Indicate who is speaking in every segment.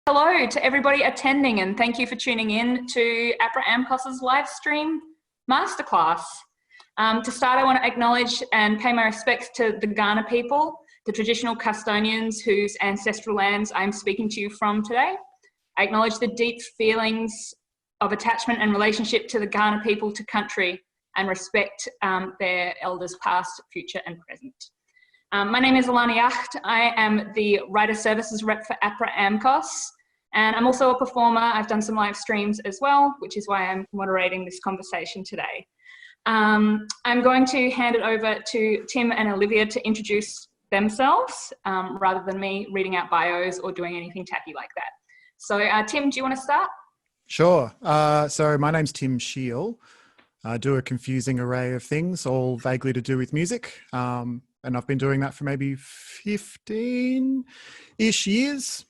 Speaker 1: Hello to everybody attending, and thank you for tuning in to APRA AMCOS's live stream masterclass. To start, I want to acknowledge and pay my respects to the Kaurna people, the traditional custodians whose ancestral lands I'm speaking to you from today. I acknowledge the deep feelings of attachment and relationship to the Kaurna people to country and respect their elders past, future and present. My name is Alana Yacht. I am the Writer Services Rep for APRA AMCOS, and I'm also a performer. I've done some live streams as well, which is why I'm moderating this conversation today. I'm going to hand it over to Tim and Olivia to introduce themselves, rather than me reading out bios or doing anything tacky like that. So Tim, do you want to start?
Speaker 2: Sure. So my name's Tim Shiel. I do a confusing array of things, all vaguely to do with music. And I've been doing that for maybe 15-ish years.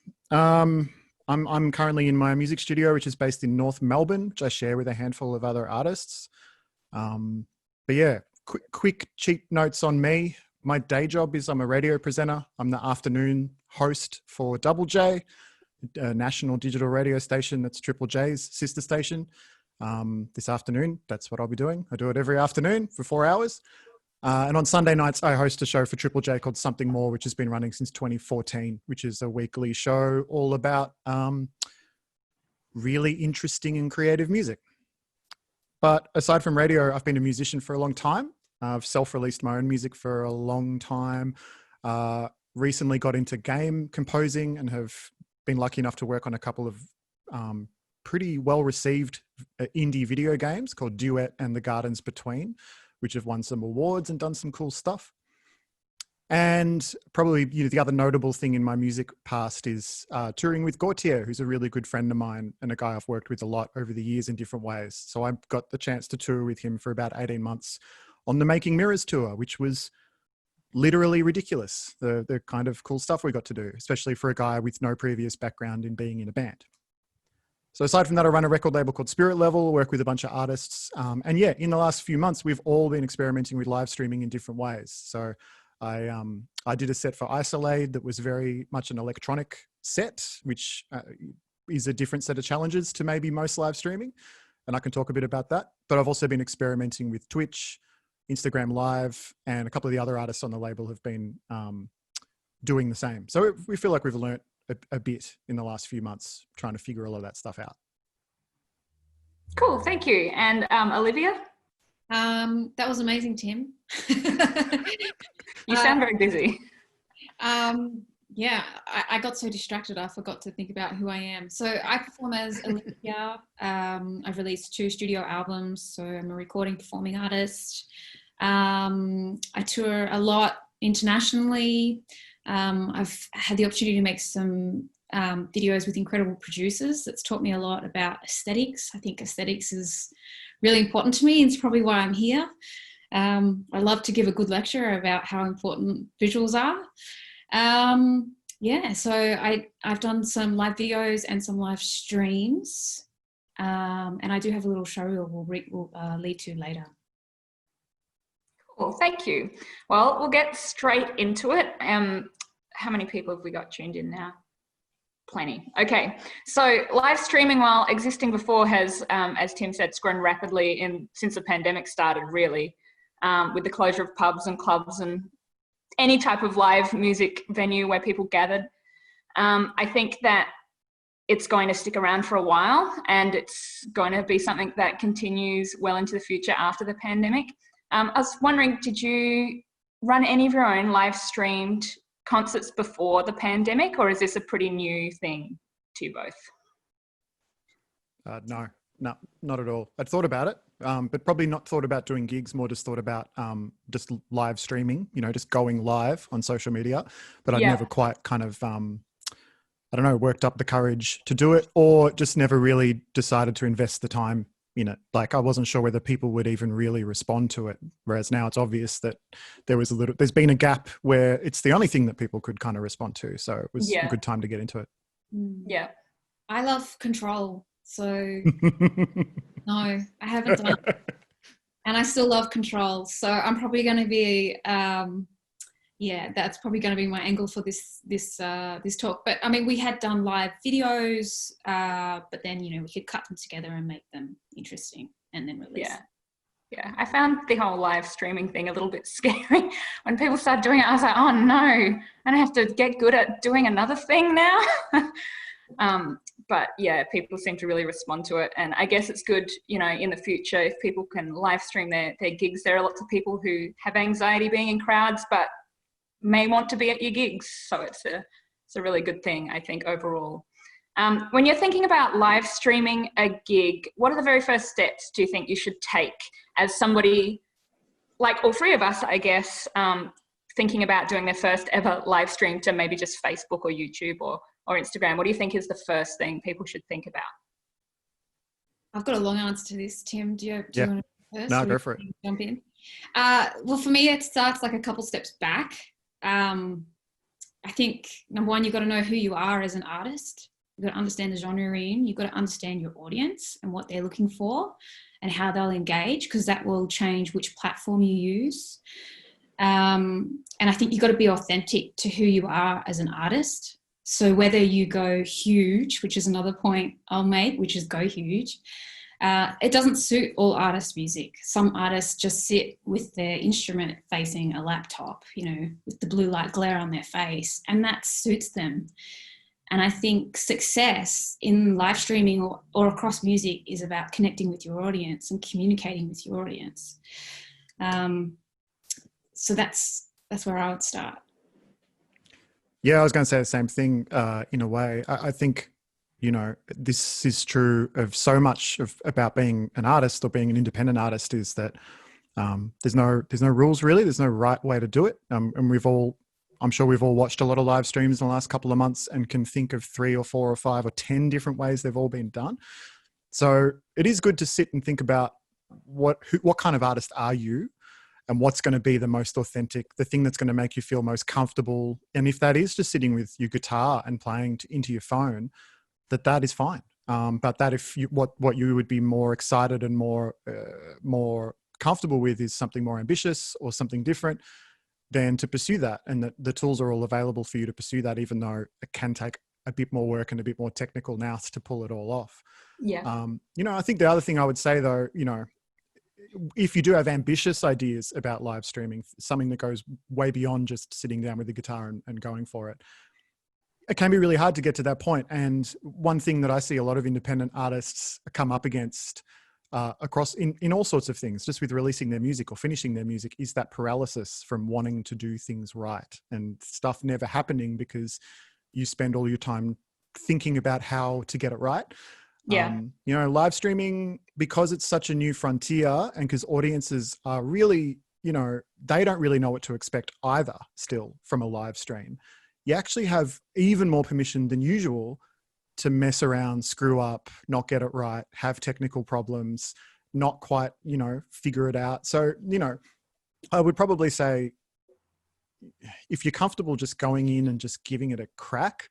Speaker 2: I'm currently in my music studio, which is based in North Melbourne, which I share with a handful of other artists. But yeah, quick cheap notes on me. My day job is I'm a radio presenter. I'm the afternoon host for Double J, a national digital radio station that's Triple J's sister station. This afternoon, that's what I'll be doing. I do it every afternoon for 4 hours. And on Sunday nights, I host a show for Triple J called Something More, which has been running since 2014, which is a weekly show all about really interesting and creative music. But aside from radio, I've been a musician for a long time. I've self-released my own music for a long time. Recently got into game composing and have been lucky enough to work on a couple of pretty well-received indie video games called Duet and The Gardens Between, which have won some awards and done some cool stuff. And probably the other notable thing in my music past is touring with Gautier, who's a really good friend of mine and a guy I've worked with a lot over the years in different ways. So I got the chance to tour with him for about 18 months on the Making Mirrors tour, which was literally ridiculous, the kind of cool stuff we got to do, especially for a guy with no previous background in being in a band. So aside from that, I run a record label called Spirit Level, work with a bunch of artists. And yeah, in the last few months, we've all been experimenting with live streaming in different ways. So I did a set for Isolade that was very much an electronic set, which is a different set of challenges to maybe most live streaming. And I can talk a bit about that. But I've also been experimenting with Twitch, Instagram Live, and a couple of the other artists on the label have been doing the same. So we feel like we've learnt a bit in the last few months trying to figure all of that stuff out.
Speaker 1: Cool, thank you. And Olivia?
Speaker 3: That was amazing, Tim.
Speaker 1: You sound very busy.
Speaker 3: Yeah, I got so distracted I forgot to think about who I am. So I perform as Olympia. I've released 2 studio albums, so I'm a recording performing artist. I tour a lot internationally. I've had the opportunity to make some videos with incredible producers. That's taught me a lot about aesthetics. I think aesthetics is really important to me, and it's probably why I'm here. I love to give a good lecture about how important visuals are. Yeah, so I've done some live videos and some live streams, and I do have a little show we'll lead to later.
Speaker 1: Cool, thank you. Well, we'll get straight into it. How many people have we got tuned in now? Plenty. Okay, so live streaming, while existing before, has, as Tim said, grown rapidly since the pandemic started, really, with the closure of pubs and clubs and any type of live music venue where people gathered. I think that it's going to stick around for a while, and it's going to be something that continues well into the future after the pandemic. I was wondering, did you run any of your own live streamed concerts before the pandemic, or is this a pretty new thing to you both?
Speaker 2: No, not at all. I'd thought about it, but probably not thought about doing gigs, more just thought about just live streaming, just going live on social media. But I'd never quite kind of, I don't know, worked up the courage to do it, or just never really decided to invest the time in it. Like I wasn't sure whether people would even really respond to it. Whereas now it's obvious that there's been a gap where it's the only thing that people could kind of respond to. So it was a good time to get into it.
Speaker 1: Yeah.
Speaker 3: I love control. So no, I haven't done it. And I still love control. So I'm probably going to be Yeah, that's probably going to be my angle for this talk. But I mean, we had done live videos, but then, you know, we could cut them together and make them interesting and then release.
Speaker 1: Yeah, I found the whole live streaming thing a little bit scary. When people started doing it, I was like, oh no, I don't have to get good at doing another thing now. But yeah, people seem to really respond to it. And I guess it's good, you know, in the future, if people can live stream their gigs. There are lots of people who have anxiety being in crowds, but may want to be at your gigs. So it's a really good thing, I think, overall. When you're thinking about live streaming a gig, what are the very first steps do you think you should take as somebody, like all three of us, I guess, thinking about doing their first ever live stream to maybe just Facebook or YouTube or Instagram? What do you think is the first thing people should think about?
Speaker 3: I've got a long answer to this, Tim. Do you want to go first?
Speaker 2: No, go for it.
Speaker 3: Jump in. Well, for me, it starts like a couple steps back. I think, number one, you've got to know who you are as an artist. You've got to understand the genre you're in. You've got to understand your audience and what they're looking for and how they'll engage, because that will change which platform you use. And I think you've got to be authentic to who you are as an artist. So whether you go huge, which is another point I'll make, which is go huge, it doesn't suit all artists' music. Some artists just sit with their instrument facing a laptop, you know, with the blue light glare on their face, and that suits them. And I think success in live streaming or across music is about connecting with your audience and communicating with your audience. So that's where I would start.
Speaker 2: Yeah, I was going to say the same thing in a way. I think, you know, this is true of so much about being an artist or being an independent artist, is that there's no rules really. There's no right way to do it. And I'm sure we've all watched a lot of live streams in the last couple of months and can think of 3 or 4 or 5 or 10 different ways they've all been done. So it is good to sit and think about what kind of artist are you, and what's going to be the most authentic, the thing that's going to make you feel most comfortable. And if that is just sitting with your guitar and playing into your phone, that is fine. But that if what you would be more excited and more comfortable with is something more ambitious or something different, then to pursue that. And the tools are all available for you to pursue that, even though it can take a bit more work and a bit more technical nous to pull it all off.
Speaker 1: Yeah.
Speaker 2: You know, I think the other thing I would say though, you know, if you do have ambitious ideas about live streaming, something that goes way beyond just sitting down with the guitar and going for it, it can be really hard to get to that point. And one thing that I see a lot of independent artists come up against across in all sorts of things, just with releasing their music or finishing their music, is that paralysis from wanting to do things right and stuff never happening because you spend all your time thinking about how to get it right.
Speaker 1: Yeah.
Speaker 2: You know, live streaming, because it's such a new frontier and because audiences are really, you know, they don't really know what to expect either still from a live stream. You actually have even more permission than usual to mess around, screw up, not get it right, have technical problems, not quite, you know, figure it out. So, you know, I would probably say if you're comfortable just going in and just giving it a crack,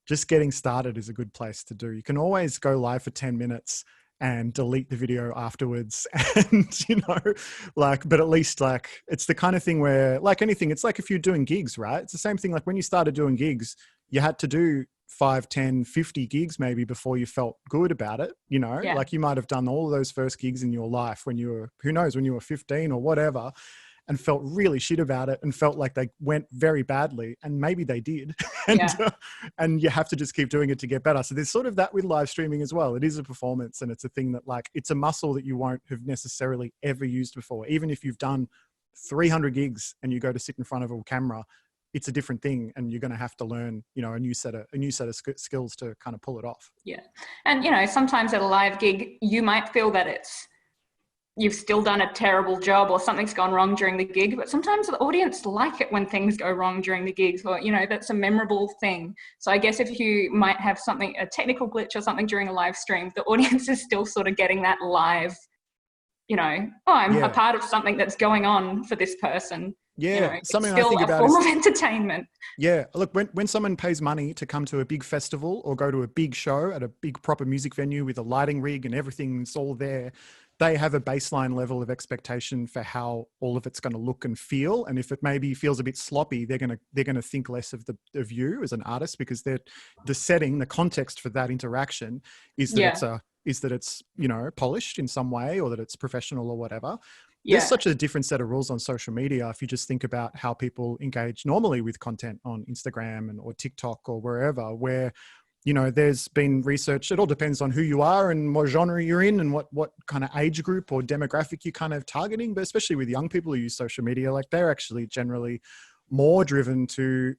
Speaker 2: just getting started is a good place to do. You can always go live for 10 minutes and delete the video afterwards. And, you know, like, but at least like, it's the kind of thing where, like anything, it's like if you're doing gigs, right? It's the same thing. Like when you started doing gigs, you had to do 5, 10, 50 gigs maybe before you felt good about it. You know, like you might've done all of those first gigs in your life when you were, who knows, when you were 15 or whatever, and felt really shit about it and felt like they went very badly, and maybe they did. And you have to just keep doing it to get better. So there's sort of that with live streaming as well. It is a performance, and it's a thing that, like, it's a muscle that you won't have necessarily ever used before. Even if you've done 300 gigs and you go to sit in front of a camera, it's a different thing, and you're going to have to learn, you know, a new set of skills to kind of pull it off.
Speaker 1: Yeah. And, you know, sometimes at a live gig, you might feel that you've still done a terrible job or something's gone wrong during the gig, but sometimes the audience like it when things go wrong during the gigs, or, you know, that's a memorable thing. So I guess if you might have a technical glitch or something during a live stream, the audience is still sort of getting that live, you know, I'm a part of something that's going on for this person.
Speaker 2: Yeah,
Speaker 1: you know,
Speaker 2: something
Speaker 1: it's still
Speaker 2: I think about
Speaker 1: a form of entertainment.
Speaker 2: Yeah, look, when someone pays money to come to a big festival or go to a big show at a big proper music venue with a lighting rig and everything's all there they have a baseline level of expectation for how all of it's going to look and feel. And if it maybe feels a bit sloppy, they're going to think less of you as an artist, because the setting, the context for that interaction is that it's you know, polished in some way, or that it's professional or whatever. There's such a different set of rules on social media. If you just think about how people engage normally with content on Instagram or TikTok or wherever, where, you know, there's been research, it all depends on who you are and what genre you're in and what kind of age group or demographic you're kind of targeting. But especially with young people who use social media, like, they're actually generally more driven to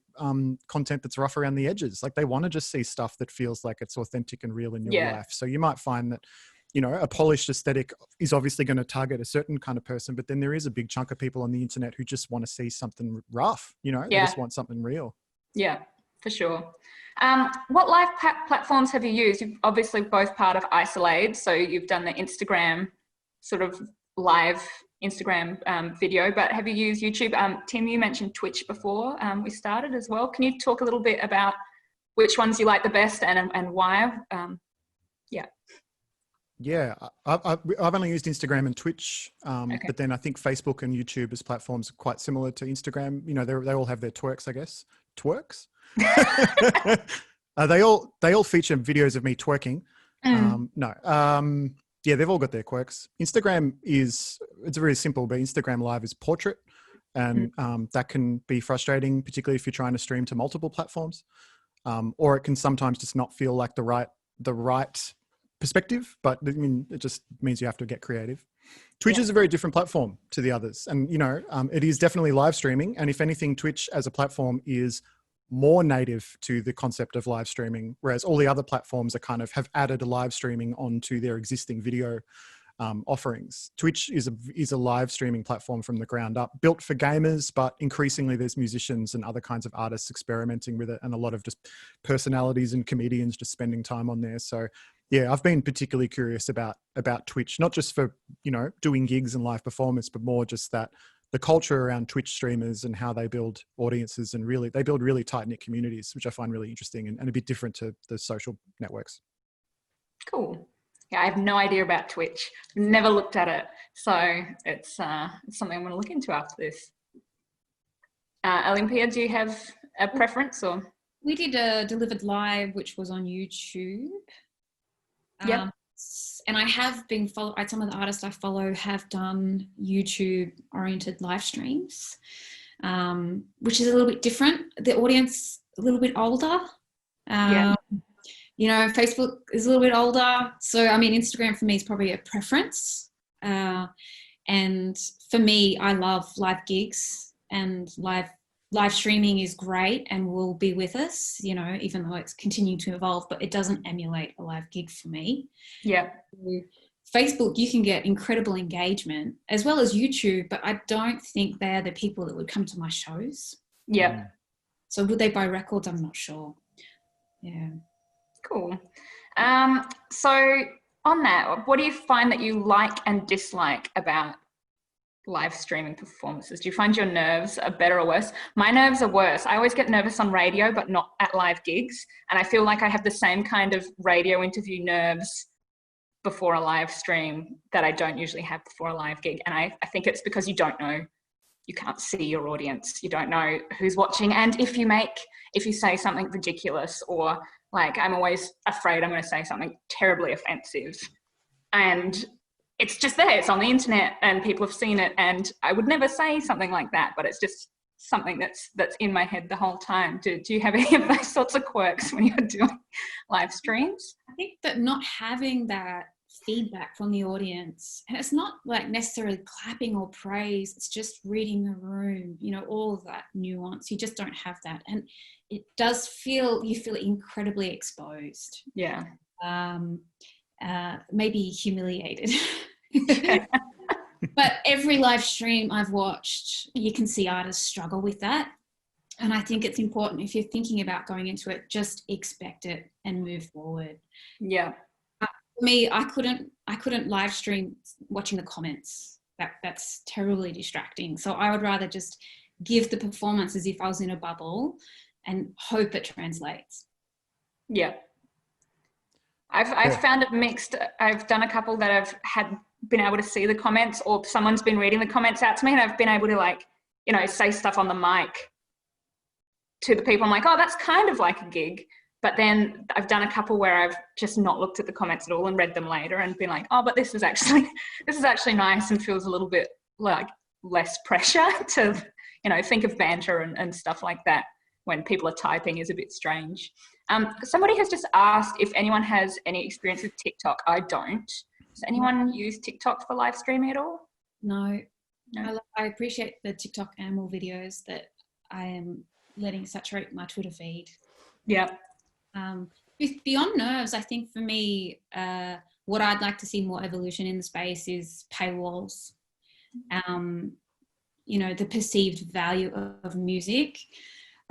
Speaker 2: content that's rough around the edges. Like, they want to just see stuff that feels like it's authentic and real in your life. So you might find that, you know, a polished aesthetic is obviously going to target a certain kind of person, but then there is a big chunk of people on the internet who just want to see something rough, you know, they just want something real. Yeah,
Speaker 1: for sure. What live platforms have you used? You've obviously both part of Isolate, so you've done the Instagram sort of live Instagram video, but have you used YouTube? Tim, you mentioned Twitch before we started as well. Can you talk a little bit about which ones you like the best and why?
Speaker 2: Yeah, I've only used Instagram and Twitch, but then I think Facebook and YouTube as platforms are quite similar to Instagram. You know, they all have their twerks, I guess. Twerks? They all feature videos of me twerking. Yeah, they've all got their quirks. Instagram it's very simple, but Instagram Live is portrait, and that can be frustrating, particularly if you're trying to stream to multiple platforms, or it can sometimes just not feel like the right perspective, but I mean, it just means you have to get creative. Twitch is a very different platform to the others, and you know, it is definitely live streaming, and if anything, Twitch as a platform is more native to the concept of live streaming, whereas all the other platforms are kind of have added live streaming onto their existing video offerings. Twitch is a live streaming platform from the ground up, built for gamers, but increasingly there's musicians and other kinds of artists experimenting with it, and a lot of just personalities and comedians just spending time on there. So yeah, I've been particularly curious about Twitch, not just for, you know, doing gigs and live performance, but more just that the culture around Twitch streamers and how they build audiences, and really they build really tight-knit communities, which I find really interesting and a bit different to the social networks. Cool.
Speaker 1: Yeah, I have no idea about Twitch. Never looked at it. So it's something I'm going to look into after this. Olympia, do you have a preference? Or
Speaker 3: we did a Delivered Live, which was on YouTube.
Speaker 1: Yeah.
Speaker 3: And I have been some of the artists I follow have done YouTube oriented live streams, which is a little bit different. The audience a little bit older. You know, Facebook is a little bit older. So, I mean, Instagram for me is probably a preference. And for me, I love live gigs, and live streaming is great and will be with us, you know, even though it's continuing to evolve, but it doesn't emulate a live gig for me.
Speaker 1: Yeah.
Speaker 3: Facebook, you can get incredible engagement, as well as YouTube, but I don't think they're the people that would come to my shows.
Speaker 1: Yeah.
Speaker 3: So would they buy records? I'm not sure. Yeah.
Speaker 1: Cool. So on that, what do you find that you like and dislike about live streaming performances? Do you find your nerves are better or worse? My nerves are worse. I always get nervous on radio, but not at live gigs. And I feel like I have the same kind of radio interview nerves before a live stream that I don't usually have before a live gig. And I think it's because you don't know, you can't see your audience. You don't know who's watching. And if you say something ridiculous, or like, I'm always afraid I'm going to say something terribly offensive, and it's just there, it's on the internet and people have seen it, and I would never say something like that, but it's just something that's in my head the whole time. Do you have any of those sorts of quirks when you're doing live streams?
Speaker 3: I think that not having that feedback from the audience, and it's not like necessarily clapping or praise, it's just reading the room, you know, all of that nuance, you just don't have that, and it does feel incredibly exposed.
Speaker 1: Yeah.
Speaker 3: Maybe humiliated. But every live stream I've watched, you can see artists struggle with that. And I think it's important, if you're thinking about going into it, just expect it and move forward.
Speaker 1: Yeah.
Speaker 3: For me, I couldn't live stream watching the comments. That's terribly distracting. So I would rather just give the performance as if I was in a bubble and hope it translates.
Speaker 1: Yeah. I've found it mixed. I've done a couple that I've had been able to see the comments, or someone's been reading the comments out to me, and I've been able to, like, you know, say stuff on the mic to the people. I'm like, oh, that's kind of like a gig. But then I've done a couple where I've just not looked at the comments at all and read them later and been like, oh, but this is actually nice, and feels a little bit like less pressure to, you know, think of banter and stuff like that when people are typing is a bit strange. Somebody has just asked if anyone has any experience with TikTok. I don't. Does anyone use TikTok for live streaming at all?
Speaker 3: No. I appreciate the TikTok animal videos that I am letting saturate my Twitter feed.
Speaker 1: Yeah.
Speaker 3: Beyond nerves, I think for me, what I'd like to see more evolution in the space is paywalls. You know, the perceived value of music.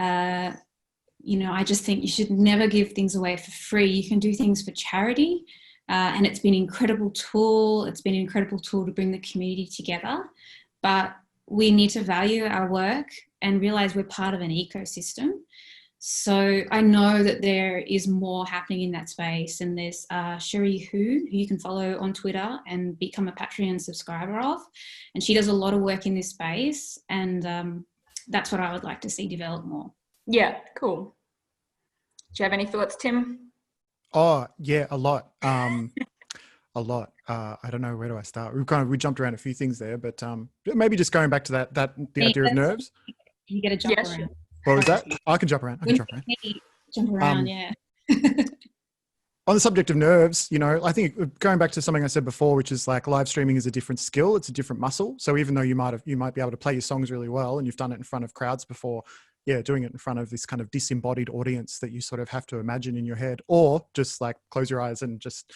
Speaker 3: You know, I just think you should never give things away for free. You can do things for charity, and it's been an incredible tool. It's been an incredible tool to bring the community together. But we need to value our work and realize we're part of an ecosystem. So I know that there is more happening in that space, and there's Cherie who you can follow on Twitter and become a Patreon subscriber of, and she does a lot of work in this space, and that's what I would like to see develop more. Yeah, cool. Do you have any thoughts, Tim?
Speaker 2: Oh yeah, a lot. A lot. I don't know, where do I start? We jumped around a few things there, but maybe just going back to the idea of nerves.
Speaker 3: You get a jump around.
Speaker 1: Sure.
Speaker 2: What was that? I can jump around.
Speaker 3: Jump around, yeah.
Speaker 2: On the subject of nerves, you know, I think going back to something I said before, which is like live streaming is a different skill. It's a different muscle. So even though you might be able to play your songs really well and you've done it in front of crowds before, yeah, doing it in front of this kind of disembodied audience that you sort of have to imagine in your head, or just like close your eyes and just,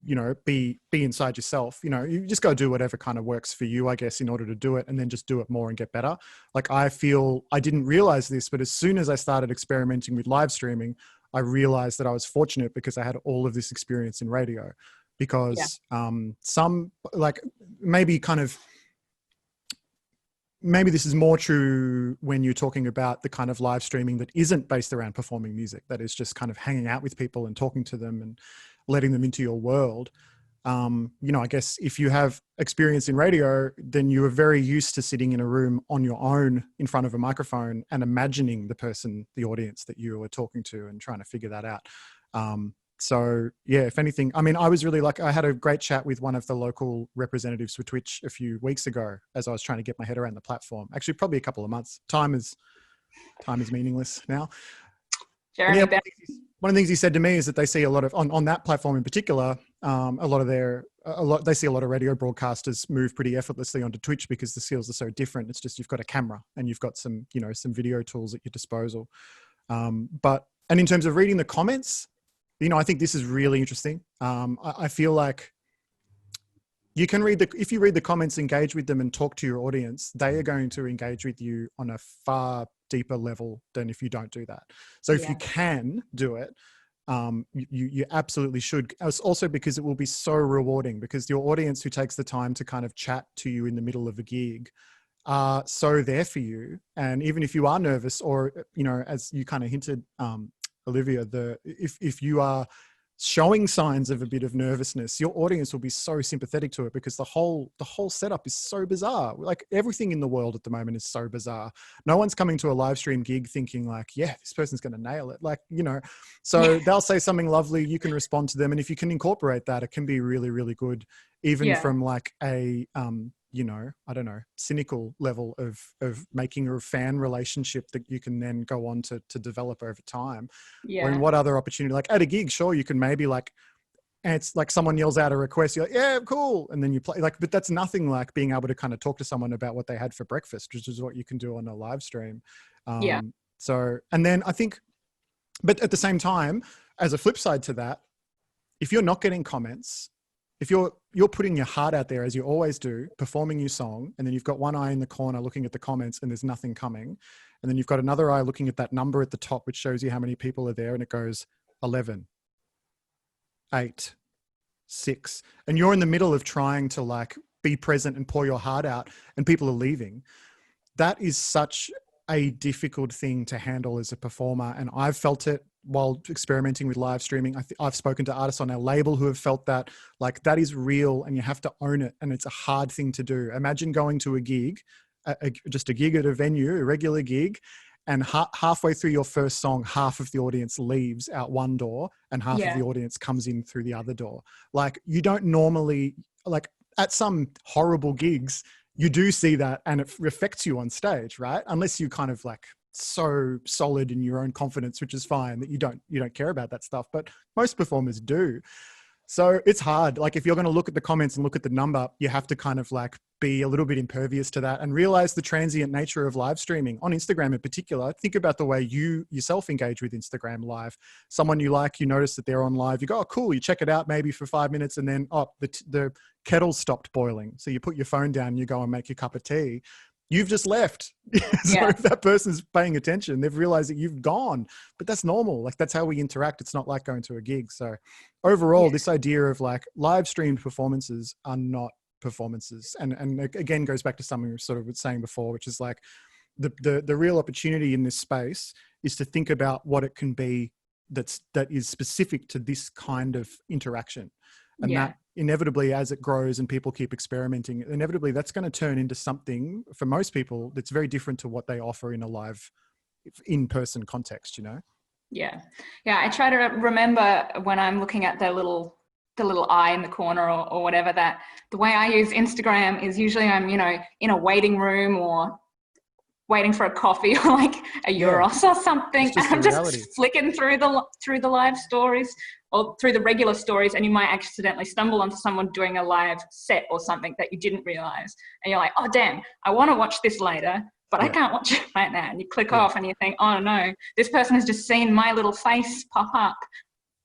Speaker 2: you know, be inside yourself. You know, you just got to do whatever kind of works for you, I guess, in order to do it, and then just do it more and get better. Like, I feel I didn't realize this, but as soon as I started experimenting with live streaming, I realized that I was fortunate because I had all of this experience in radio. Because some, like, maybe this is more true when you're talking about the kind of live streaming that isn't based around performing music, that is just kind of hanging out with people and talking to them and letting them into your world. You know, I guess if you have experience in radio, then you are very used to sitting in a room on your own in front of a microphone and imagining the audience that you are talking to and trying to figure that out. So yeah, if anything, I mean, I was really lucky. I had a great chat with one of the local representatives for Twitch a few weeks ago as I was trying to get my head around the platform. Actually, probably a couple of months. Time is meaningless now.
Speaker 1: Jeremy,
Speaker 2: yeah, one of the things he said to me is that they see a lot of, on that platform in particular, they see a lot of radio broadcasters move pretty effortlessly onto Twitch because the skills are so different. It's just, you've got a camera and you've got some video tools at your disposal. And in terms of reading the comments, you know, I think this is really interesting. I feel like you can if you read the comments, engage with them and talk to your audience, they are going to engage with you on a far deeper level than if you don't do that. So if you can do it, you absolutely should. Also because it will be so rewarding, because your audience who takes the time to kind of chat to you in the middle of a gig are so there for you. And even if you are nervous, or, you know, as you kind of hinted, Olivia, if you are showing signs of a bit of nervousness, your audience will be so sympathetic to it, because the whole setup is so bizarre. Like, everything in the world at the moment is so bizarre. No one's coming to a live stream gig thinking like, yeah, this person's going to nail it. Like, you know, so they'll say something lovely, you can respond to them. And if you can incorporate that, it can be really, really good, even from like a, you know, I don't know, cynical level of making a fan relationship that you can then go on to develop over time. Or in what other opportunity, like at a gig, sure, you can maybe like, and it's like someone yells out a request, you're like, yeah, cool. And then you play, like, but that's nothing like being able to kind of talk to someone about what they had for breakfast, which is what you can do on a live stream. So, and then I think, but at the same time, as a flip side to that, if you're not getting comments, if you're putting your heart out there, as you always do, performing your song, and then you've got one eye in the corner looking at the comments and there's nothing coming, and then you've got another eye looking at that number at the top, which shows you how many people are there, and it goes 11, 8, 6, and you're in the middle of trying to like be present and pour your heart out, and people are leaving. That is such a difficult thing to handle as a performer, and I've felt it while experimenting with live streaming. I've spoken to artists on our label who have felt that like that is real and you have to own it. And it's a hard thing to do. Imagine going to a gig, just a gig at a venue, a regular gig, and halfway through your first song, half of the audience leaves out one door and half of the audience comes in through the other door. Like you don't normally, like at some horrible gigs, you do see that and it affects you on stage, right? Unless you kind of like so solid in your own confidence, which is fine, that you don't care about that stuff. But most performers do. So it's hard. Like if you're going to look at the comments and look at the number, you have to kind of like be a little bit impervious to that and realize the transient nature of live streaming on Instagram in particular. Think about the way you yourself engage with Instagram live. Someone you like, you notice that they're on live, you go, oh, cool. You check it out maybe for 5 minutes and then, oh, the kettle stopped boiling. So you put your phone down and you go and make your cup of tea. You've just left. So if that person's paying attention, they've realized that you've gone, but that's normal. Like that's how we interact. It's not like going to a gig. So overall, this idea of like live streamed performances are not performances. And again, goes back to something we sort of was saying before, which is like the real opportunity in this space is to think about what it can be that is specific to this kind of interaction. And that inevitably, as it grows and people keep experimenting, inevitably that's going to turn into something for most people that's very different to what they offer in a live in-person context, you know? Yeah.
Speaker 1: I try to remember when I'm looking at the little eye in the corner or whatever, that the way I use Instagram is usually I'm, you know, in a waiting room or waiting for a coffee or like a Euros or something. And I'm just flicking through the live stories or through the regular stories, and you might accidentally stumble onto someone doing a live set or something that you didn't realize. And you're like, oh, damn, I want to watch this later, but I can't watch it right now. And you click off and you think, oh no, this person has just seen my little face pop up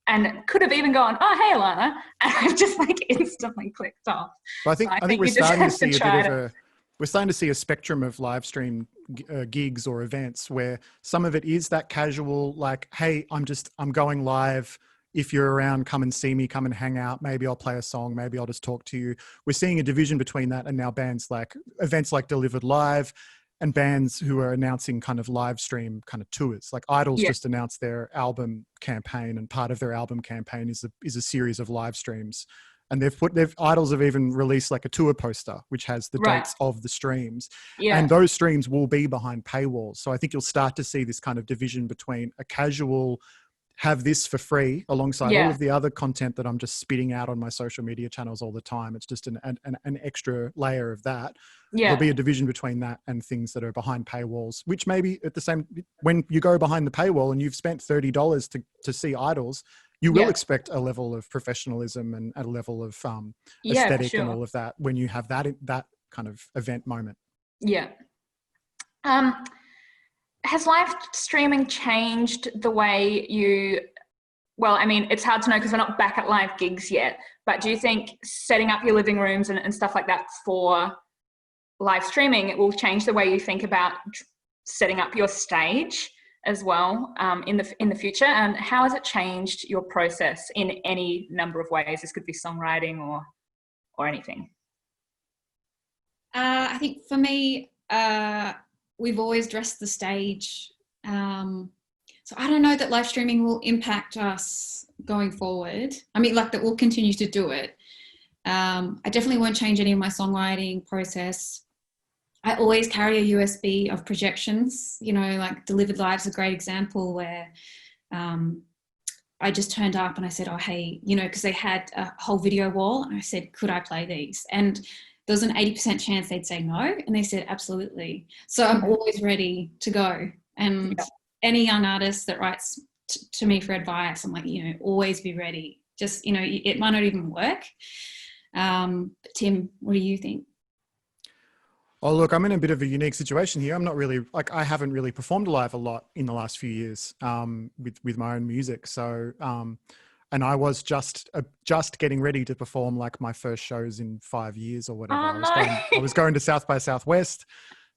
Speaker 1: and could have even gone, oh, hey, Alana. And I've just like instantly clicked off.
Speaker 2: Well, I think we're starting to see we're starting to see a spectrum of live stream gigs or events where some of it is that casual, like, hey, I'm going live. If you're around, come and see me, come and hang out. Maybe I'll play a song. Maybe I'll just talk to you. We're seeing a division between that and now events like Delivered Live and bands who are announcing kind of live stream kind of tours. Like Idol's just announced their album campaign, and part of their album campaign is a series of live streams. And Idols have even released like a tour poster, which has the dates of the streams. Yeah. And those streams will be behind paywalls. So I think you'll start to see this kind of division between a casual, have this for free alongside all of the other content that I'm just spitting out on my social media channels all the time. It's just an extra layer of that. There'll be a division between that and things that are behind paywalls, which maybe when you go behind the paywall and you've spent $30 to see Idols, you will expect a level of professionalism and a level of aesthetic and all of that when you have that kind of event moment. Yeah.
Speaker 1: Has live streaming changed the way well, I mean, it's hard to know because we're not back at live gigs yet, but do you think setting up your living rooms and stuff like that for live streaming, it will change the way you think about setting up your stage as well in the future? And how has it changed your process in any number of ways? This could be songwriting or anything.
Speaker 3: I think for me, we've always dressed the stage. So I don't know that live streaming will impact us going forward. I mean, like that we'll continue to do it. I definitely won't change any of my songwriting process. I always carry a USB of projections, you know, like Delivered Live's a great example where I just turned up and I said, oh, hey, you know, because they had a whole video wall. And I said, could I play these? And there was an 80% chance they'd say no. And they said, absolutely. So I'm always ready to go. And any young artist that writes to me for advice, I'm like, you know, always be ready. Just, you know, it might not even work. But Tim, what do you think?
Speaker 2: Oh, look, I'm in a bit of a unique situation here. I'm not really, like, I haven't really performed live a lot in the last few years with my own music. So, and I was just getting ready to perform like my first shows in 5 years or whatever.
Speaker 1: Oh,
Speaker 2: I was going to South by Southwest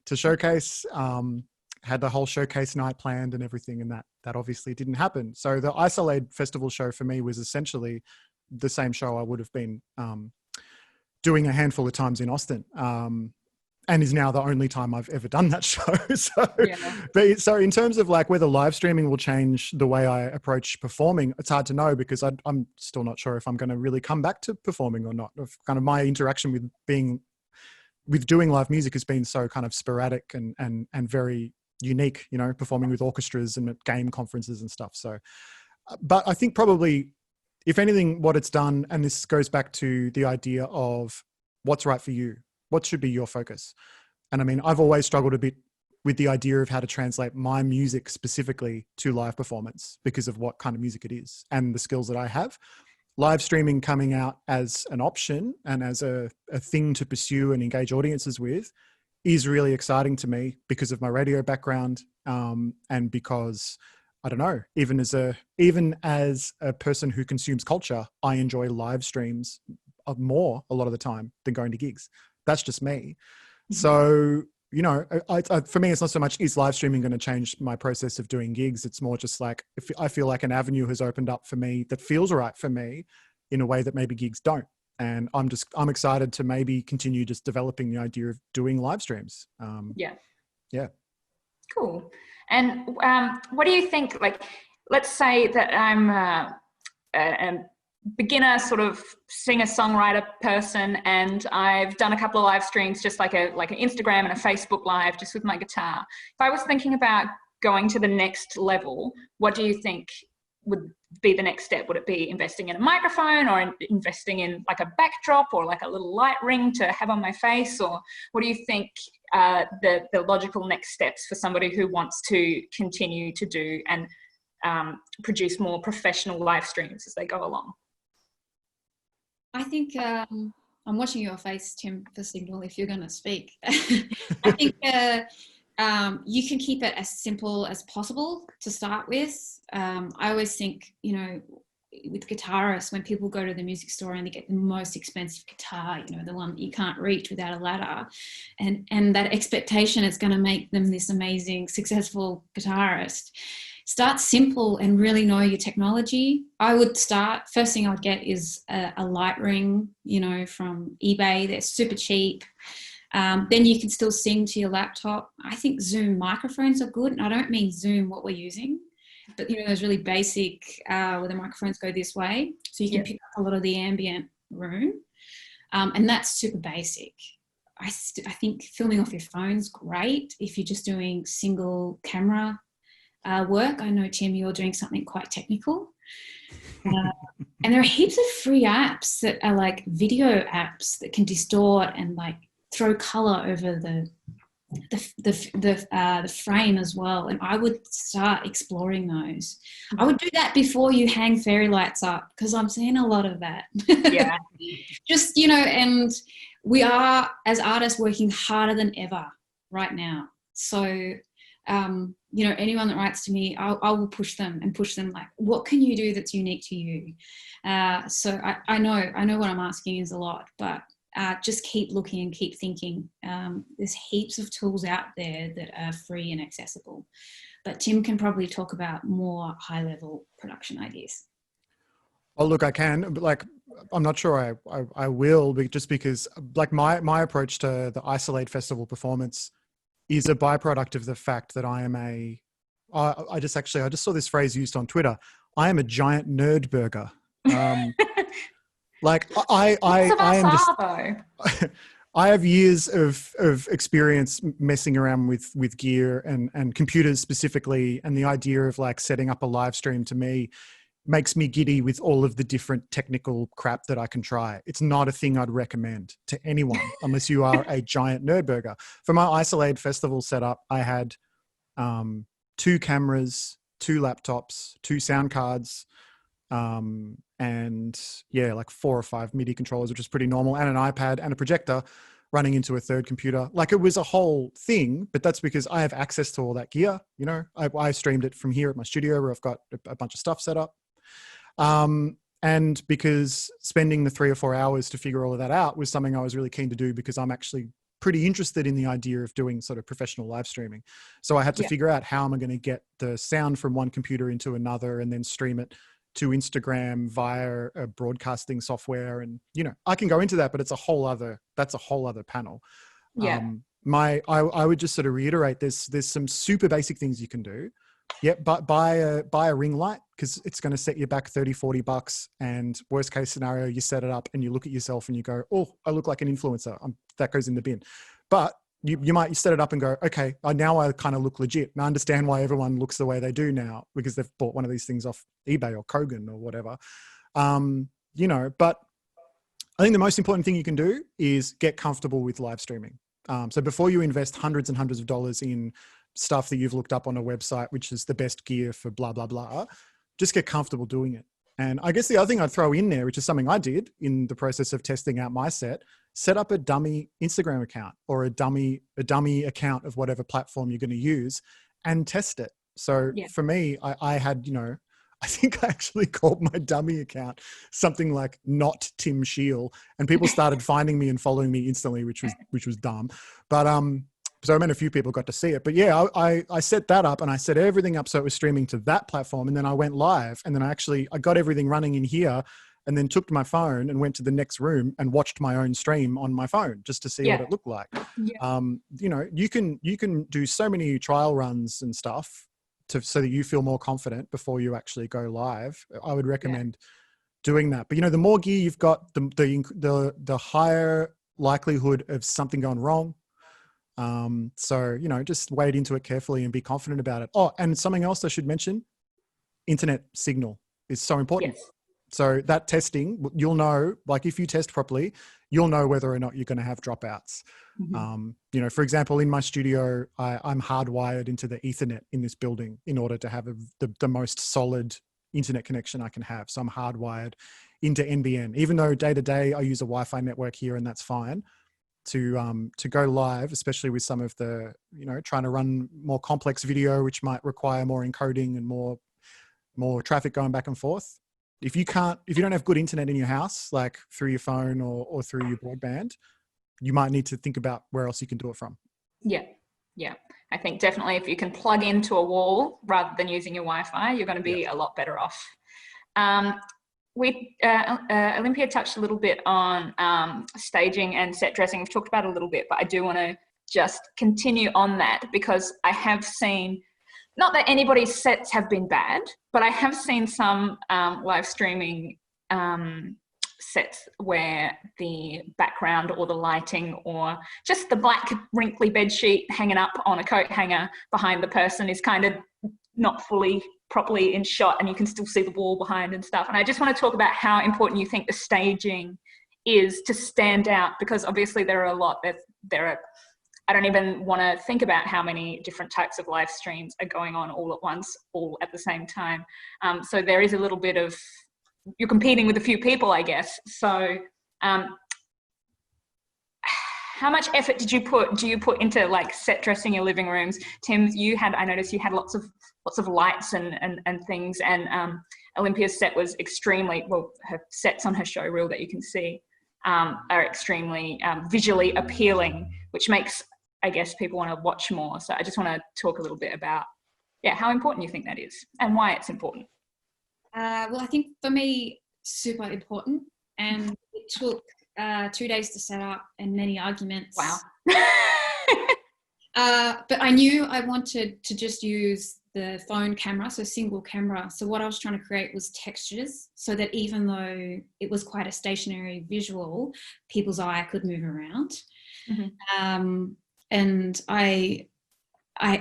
Speaker 2: to showcase, had the whole showcase night planned and everything, and that obviously didn't happen. So the Isolate Festival show for me was essentially the same show I would have been doing a handful of times in Austin. and is now the only time I've ever done that show. So,
Speaker 1: Yeah.
Speaker 2: so in terms of like whether live streaming will change the way I approach performing, it's hard to know because I'm still not sure if I'm going to really come back to performing or not. Of kind of my interaction with doing live music has been so kind of sporadic and very unique, you know, performing with orchestras and at game conferences and stuff. So, but I think probably, if anything, what it's done, and this goes back to the idea of what's right for you, what should be your focus. And I mean, I've always struggled a bit with the idea of how to translate my music specifically to live performance because of what kind of music it is and the skills that I have. Live streaming coming out as an option and as a thing to pursue and engage audiences with is really exciting to me because of my radio background, and because, I don't know, even as a person who consumes culture, I enjoy live streams more a lot of the time than going to gigs. That's just me. Mm-hmm. So, you know, for me, it's not so much is live streaming going to change my process of doing gigs. It's more just like, if I feel like an avenue has opened up for me that feels right for me in a way that maybe gigs don't. And I'm excited to maybe continue just developing the idea of doing live streams. Yeah.
Speaker 1: Cool. And what do you think, like, let's say that I'm a beginner sort of singer-songwriter person, and I've done a couple of live streams, just like an Instagram and a Facebook live, just with my guitar. If I was thinking about going to the next level, what do you think would be the next step? Would it be investing in a microphone, or investing in like a backdrop, or like a little light ring to have on my face? Or what do you think the logical next steps for somebody who wants to continue to do and produce more professional live streams as they go along?
Speaker 3: I think I'm watching your face, Tim, for signal if you're going to speak. I think you can keep it as simple as possible to start with. I always think, you know, with guitarists, when people go to the music store and they get the most expensive guitar, you know, the one that you can't reach without a ladder, and that expectation is going to make them this amazing, successful guitarist. Start simple and really know your technology. I would start, first thing I'd get is a light ring, you know, from eBay. They're super cheap. Then you can still sing to your laptop. I think Zoom microphones are good. And I don't mean Zoom, what we're using, but, you know, those really basic, where the microphones go this way. So you can pick up a lot of the ambient room. And that's super basic. I think filming off your phone's great if you're just doing single camera work. I know, Tim, you're doing something quite technical. And there are heaps of free apps that are like video apps that can distort and like throw color over the frame as well. And I would start exploring those. I would do that before you hang fairy lights up, because I'm seeing a lot of that.
Speaker 1: Yeah.
Speaker 3: Just, you know, and we are, as artists, working harder than ever right now. So, you know, anyone that writes to me, I will push them like, what can you do that's unique to you? So I know what I'm asking is a lot, but just keep looking and keep thinking. There's heaps of tools out there that are free and accessible, but Tim can probably talk about more high-level production ideas.
Speaker 2: Oh, look, I can, but like, I'm not sure I will, but just because like my approach to the Isolate Festival performance is a byproduct of the fact that I am I just saw this phrase used on Twitter. I am a giant nerd burger. Like I am just, I have years of experience messing around with gear and computers specifically. And the idea of like setting up a live stream to me makes me giddy with all of the different technical crap that I can try. It's not a thing I'd recommend to anyone unless you are a giant nerd burger. For my Isolate Festival setup, I had 2 cameras, 2 laptops, 2 sound cards, and yeah, like 4 or 5 MIDI controllers, which is pretty normal, and an iPad and a projector running into a third computer. Like, it was a whole thing, but that's because I have access to all that gear. You know, I streamed it from here at my studio where I've got a bunch of stuff set up. And because spending the 3 or 4 hours to figure all of that out was something I was really keen to do, because I'm actually pretty interested in the idea of doing sort of professional live streaming. So I had to figure out how am I going to get the sound from one computer into another and then stream it to Instagram via a broadcasting software. And, you know, I can go into that, but that's a whole other panel.
Speaker 1: Yeah.
Speaker 2: I would just sort of reiterate, there's some super basic things you can do. Yeah, but buy a ring light, because it's going to set you back $30-40, and worst case scenario, you set it up and you look at yourself and you go, oh, I look like an influencer. That goes in the bin. But you might set it up and go, okay, now I kind of look legit. And I understand why everyone looks the way they do now, because they've bought one of these things off eBay or Kogan or whatever. But I think the most important thing you can do is get comfortable with live streaming. So before you invest hundreds and hundreds of dollars in stuff that you've looked up on a website, which is the best gear for blah, blah, blah, just get comfortable doing it. And I guess the other thing I'd throw in there, which is something I did in the process of testing out my set up a dummy Instagram account or a dummy account of whatever platform you're going to use and test it. So for me, I had, I think I actually called my dummy account something like "not Tim Shiel," and people started finding me and following me instantly, which was dumb. But so I mean, a few people got to see it. But yeah, I set that up and I set everything up so it was streaming to that platform, and then I went live, and then I got everything running in here, and then took my phone and went to the next room and watched my own stream on my phone just to see what it looked like. Yeah. You can do so many trial runs and stuff so that you feel more confident before you actually go live. I would recommend doing that. But the more gear you've got, the higher likelihood of something going wrong. So just wade into it carefully and be confident about it. Oh, and something else I should mention: internet signal is so important. Yes. So that testing, you'll know, like if you test properly, you'll know whether or not you're going to have dropouts. Mm-hmm. For example, in my studio, I'm hardwired into the Ethernet in this building in order to have the most solid internet connection I can have. So I'm hardwired into NBN, even though day to day I use a Wi-Fi network here, and that's fine. To go live, especially with some of the, trying to run more complex video, which might require more encoding and more traffic going back and forth. If you don't have good internet in your house, like through your phone or through your broadband, you might need to think about where else you can do it from. Yeah. I think definitely if you can plug into a wall rather than using your Wi-Fi, you're going to be a lot better off. Olympia touched a little bit on staging and set dressing. We've talked about it a little bit, but I do want to just continue on that, because I have seen, not that anybody's sets have been bad, but I have seen some live streaming sets where the background or the lighting or just the black wrinkly bed sheet hanging up on a coat hanger behind the person is kind of not fully properly in shot, and you can still see the wall behind and stuff. And I just want to talk about how important you think the staging is to stand out, because obviously there are a lot that I don't even want to think about how many different types of live streams are going on all at once, all at the same time. So there is a little bit of, you're competing with a few people, I guess. So how much effort do you put into like set dressing your living rooms? Tim, I noticed you had lots of lights and things, and Olympia's set was extremely, her sets on her show reel that you can see are extremely visually appealing, which makes, I guess, people want to watch more. So I just want to talk a little bit about, how important you think that is and why it's important.
Speaker 3: Well, I think for me, super important. And it took 2 days to set up and many arguments.
Speaker 1: Wow.
Speaker 3: But I knew I wanted to just use the phone camera, so single camera. So what I was trying to create was textures, so that even though it was quite a stationary visual, people's eye could move around. Mm-hmm. And I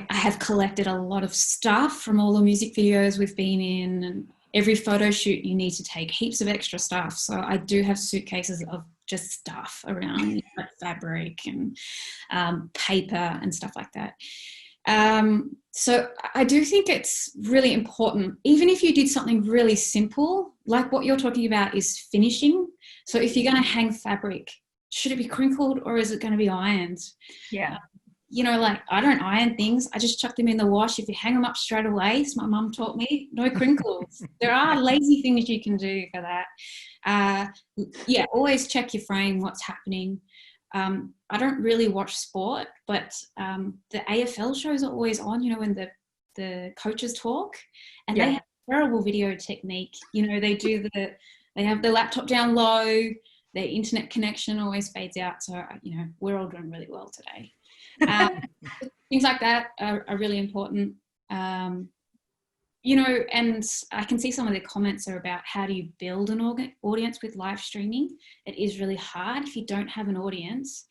Speaker 3: have collected a lot of stuff from all the music videos we've been in, and every photo shoot you need to take heaps of extra stuff. So I do have suitcases of just stuff around, like fabric and paper and stuff like that. So I do think it's really important, even if you did something really simple, like what you're talking about is finishing. So if you're going to hang fabric, should it be crinkled or is it going to be ironed?
Speaker 1: Yeah.
Speaker 3: Like I don't iron things. I just chuck them in the wash. If you hang them up straight away, as my mum taught me, no crinkles. There are lazy things you can do for that. Always check your frame, what's happening. I don't really watch sport, but the AFL shows are always on, when the coaches talk, and they have terrible video technique. They have the laptop down low, their internet connection always fades out. So, we're all doing really well today. Things like that are really important. You know, and I can see some of the comments are about how do you build an audience with live streaming. It is really hard if you don't have an audience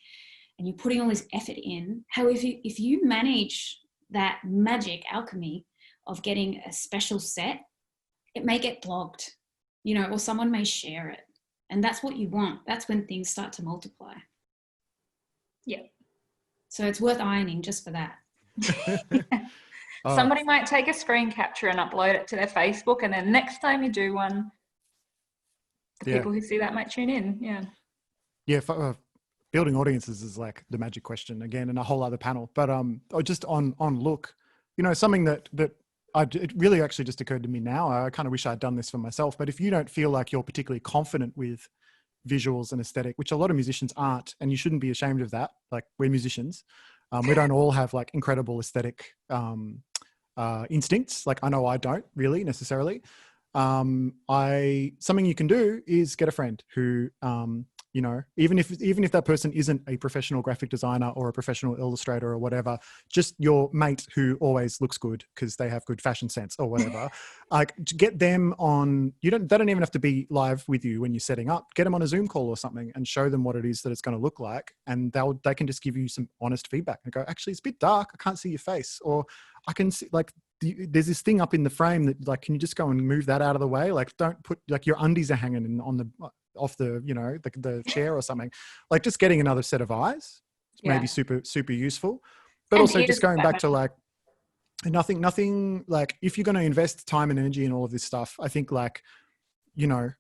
Speaker 3: and you're putting all this effort in. However, if you manage that magic alchemy of getting a special set, it may get blogged, you know, or someone may share it. And that's what you want. That's when things start to multiply.
Speaker 1: Yeah.
Speaker 3: So it's worth ironing just for that.
Speaker 1: Somebody might take a screen capture and upload it to their Facebook, and then next time you do one, the people who see that might tune in.
Speaker 2: Yeah. Building audiences is like the magic question again, and a whole other panel. But just on look, you know, something that it really actually just occurred to me now. I kind of wish I'd done this for myself. But if you don't feel like you're particularly confident with visuals and aesthetic, which a lot of musicians aren't, and you shouldn't be ashamed of that. Like, we're musicians. We don't all have like incredible aesthetic instincts. Like, I know I don't really necessarily. Something you can do is get a friend who, you know, even if that person isn't a professional graphic designer or a professional illustrator or whatever, just your mate who always looks good because they have good fashion sense or whatever, like, get them on. They don't even have to be live with you when you're setting up. Get them on a Zoom call or something and show them what it is that it's going to look like, and they can just give you some honest feedback and go, actually, it's a bit dark. I can't see your face, or I can see, like, there's this thing up in the frame that, like, can you just go and move that out of the way? Like, don't put, like, your undies are hanging off the, you know, the chair or something. Like, just getting another set of eyes may be super useful. But and also just going back to, like, nothing like, if you're going to invest time and energy in all of this stuff, I think, like, you know,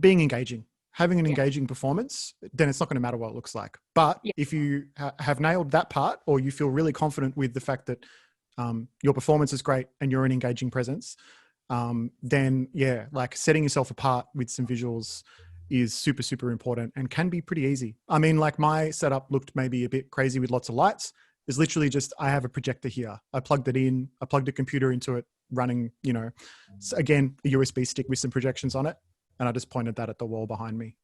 Speaker 2: being engaging, having an engaging performance, then it's not going to matter what it looks like. But if you have nailed that part, or you feel really confident with the fact that your performance is great and you're an engaging presence, then like, setting yourself apart with some visuals is super important and can be pretty easy. I mean, like, my setup looked maybe a bit crazy with lots of lights. It's literally just, I have a projector here. I plugged it in. I plugged a computer into it running, you know, again, a USB stick with some projections on it. And I just pointed that at the wall behind me.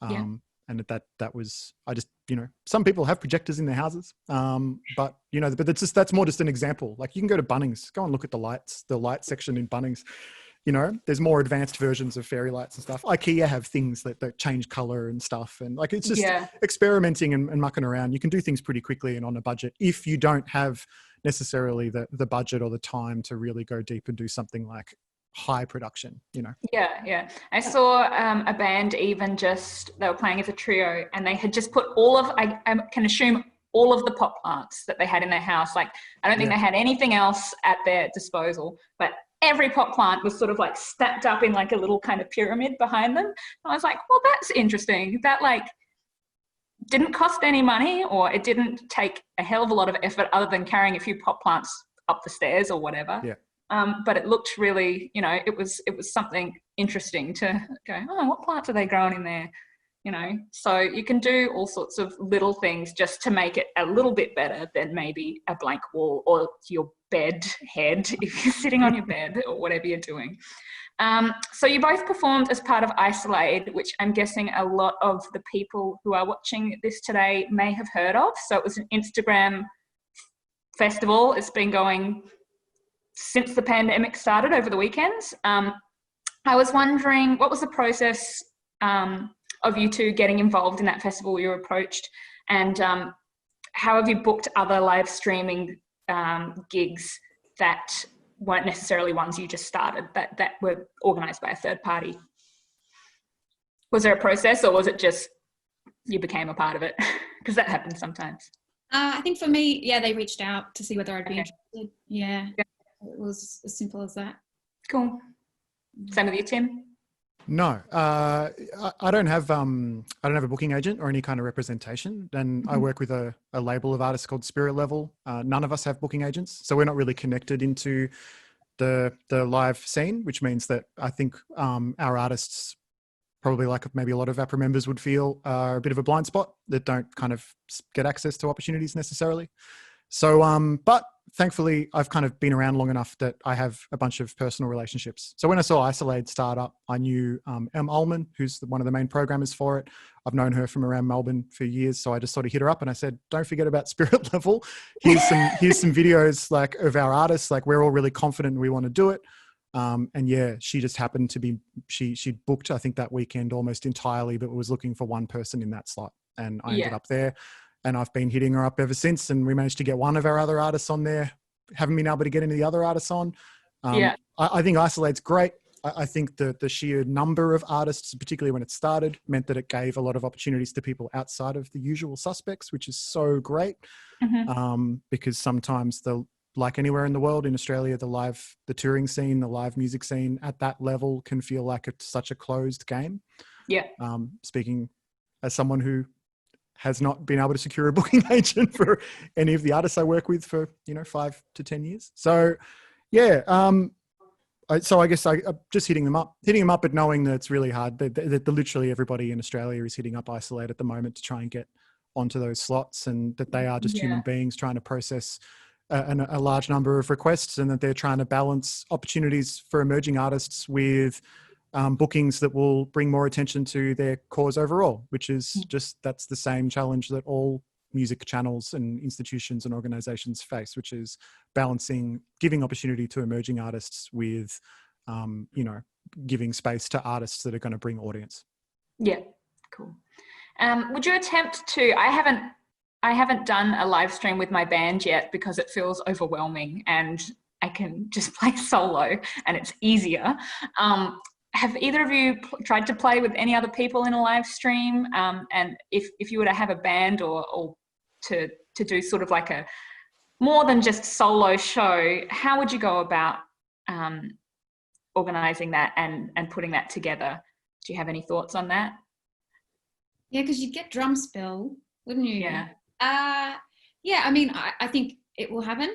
Speaker 2: And that was, I just, you know, some people have projectors in their houses. But, you know, but that's more just an example. Like, you can go to Bunnings, go and look at the light section in Bunnings. You know, there's more advanced versions of fairy lights and stuff. IKEA have things that change color and stuff. And, like, it's just experimenting and mucking around. You can do things pretty quickly and on a budget if you don't have necessarily the budget or the time to really go deep and do something like high production, you know. I saw a band, even just, they were playing as a trio, and they had just put all of, I can assume, all of the pot plants that they had in their house. Like, I don't think they had anything else at their disposal, but every pot plant was sort of like stacked up in like a little kind of pyramid behind them. And I was like, well, that's interesting. That, like, didn't cost any money, or it didn't take a hell of a lot of effort other than carrying a few pot plants up the stairs or whatever. But it looked really, you know, it was something interesting to go, oh, what plants are they growing in there? You know, so you can do all sorts of little things just to make it a little bit better than maybe a blank wall or your bed head if you're sitting on your bed or whatever you're doing. So you both performed as part of Isolate, which I'm guessing a lot of the people who are watching this today may have heard of. So it was an Instagram festival. It's been going since the pandemic started over the weekends. I was wondering, what was the process of you two getting involved in that festival? You were approached, and how have you booked other live streaming gigs that weren't necessarily ones you just started, that were organised by a third party? Was there a process, or was it just you became a part of it? Because that happens sometimes.
Speaker 3: I think for me, they reached out to see whether I'd be interested. It was as simple as that.
Speaker 1: Cool. Same with you, Tim?
Speaker 2: No, I don't have a booking agent or any kind of representation. And I work with a label of artists called Spirit Level. None of us have booking agents, so we're not really connected into the live scene, which means that I think our artists, probably like maybe a lot of APRA members would feel, are a bit of a blind spot, that don't kind of get access to opportunities necessarily. So, but thankfully I've kind of been around long enough that I have a bunch of personal relationships. So when I saw Isolade start up, I knew Em Ullman, who's one of the main programmers for it. I've known her from around Melbourne for years. So I just sort of hit her up and I said, don't forget about Spirit Level. Here's some videos like of our artists. Like we're all really confident and we want to do it. And yeah, she just happened to be, she'd booked, I think that weekend almost entirely, but was looking for one person in that slot. And I ended up there. And I've been hitting her up ever since. And we managed to get one of our other artists on there. Haven't been able to get any of the other artists on. I think Isolade's great. I think the sheer number of artists, particularly when it started, meant that it gave a lot of opportunities to people outside of the usual suspects, which is so great. Because sometimes like anywhere in the world, in Australia, the touring scene, the live music scene at that level can feel like it's such a closed game. Speaking as someone who has not been able to secure a booking agent for any of the artists I work with for, 5 to 10 years. So yeah. So I guess I'm just hitting them up, but knowing that it's really hard. That literally everybody in Australia is hitting up Isolate at the moment to try and get onto those slots, and that they are just human beings trying to process a large number of requests, and that they're trying to balance opportunities for emerging artists with bookings that will bring more attention to their cause overall, which is that's the same challenge that all music channels and institutions and organizations face, which is balancing giving opportunity to emerging artists with, giving space to artists that are going to bring audience. Yeah,
Speaker 1: cool. Would you attempt to, I haven't done a live stream with my band yet because it feels overwhelming and I can just play solo and it's easier. Have either of you tried to play with any other people in a live stream? And if you were to have a band or to do sort of like a more than just solo show, how would you go about organizing that and putting that together? Do you have any thoughts on that?
Speaker 3: Yeah, because you'd get drum spill, wouldn't you?
Speaker 1: Yeah.
Speaker 3: I mean, I think it will happen.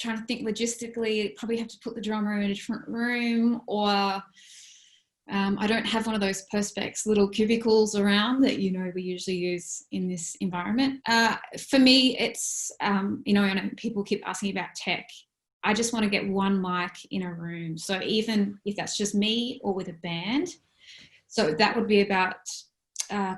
Speaker 3: Trying to think logistically, probably have to put the drummer in a different room, or I don't have one of those Perspex little cubicles around that we usually use in this environment. For me, it's I know people keep asking about tech. I just want to get one mic in a room. So even if that's just me or with a band, so that would be about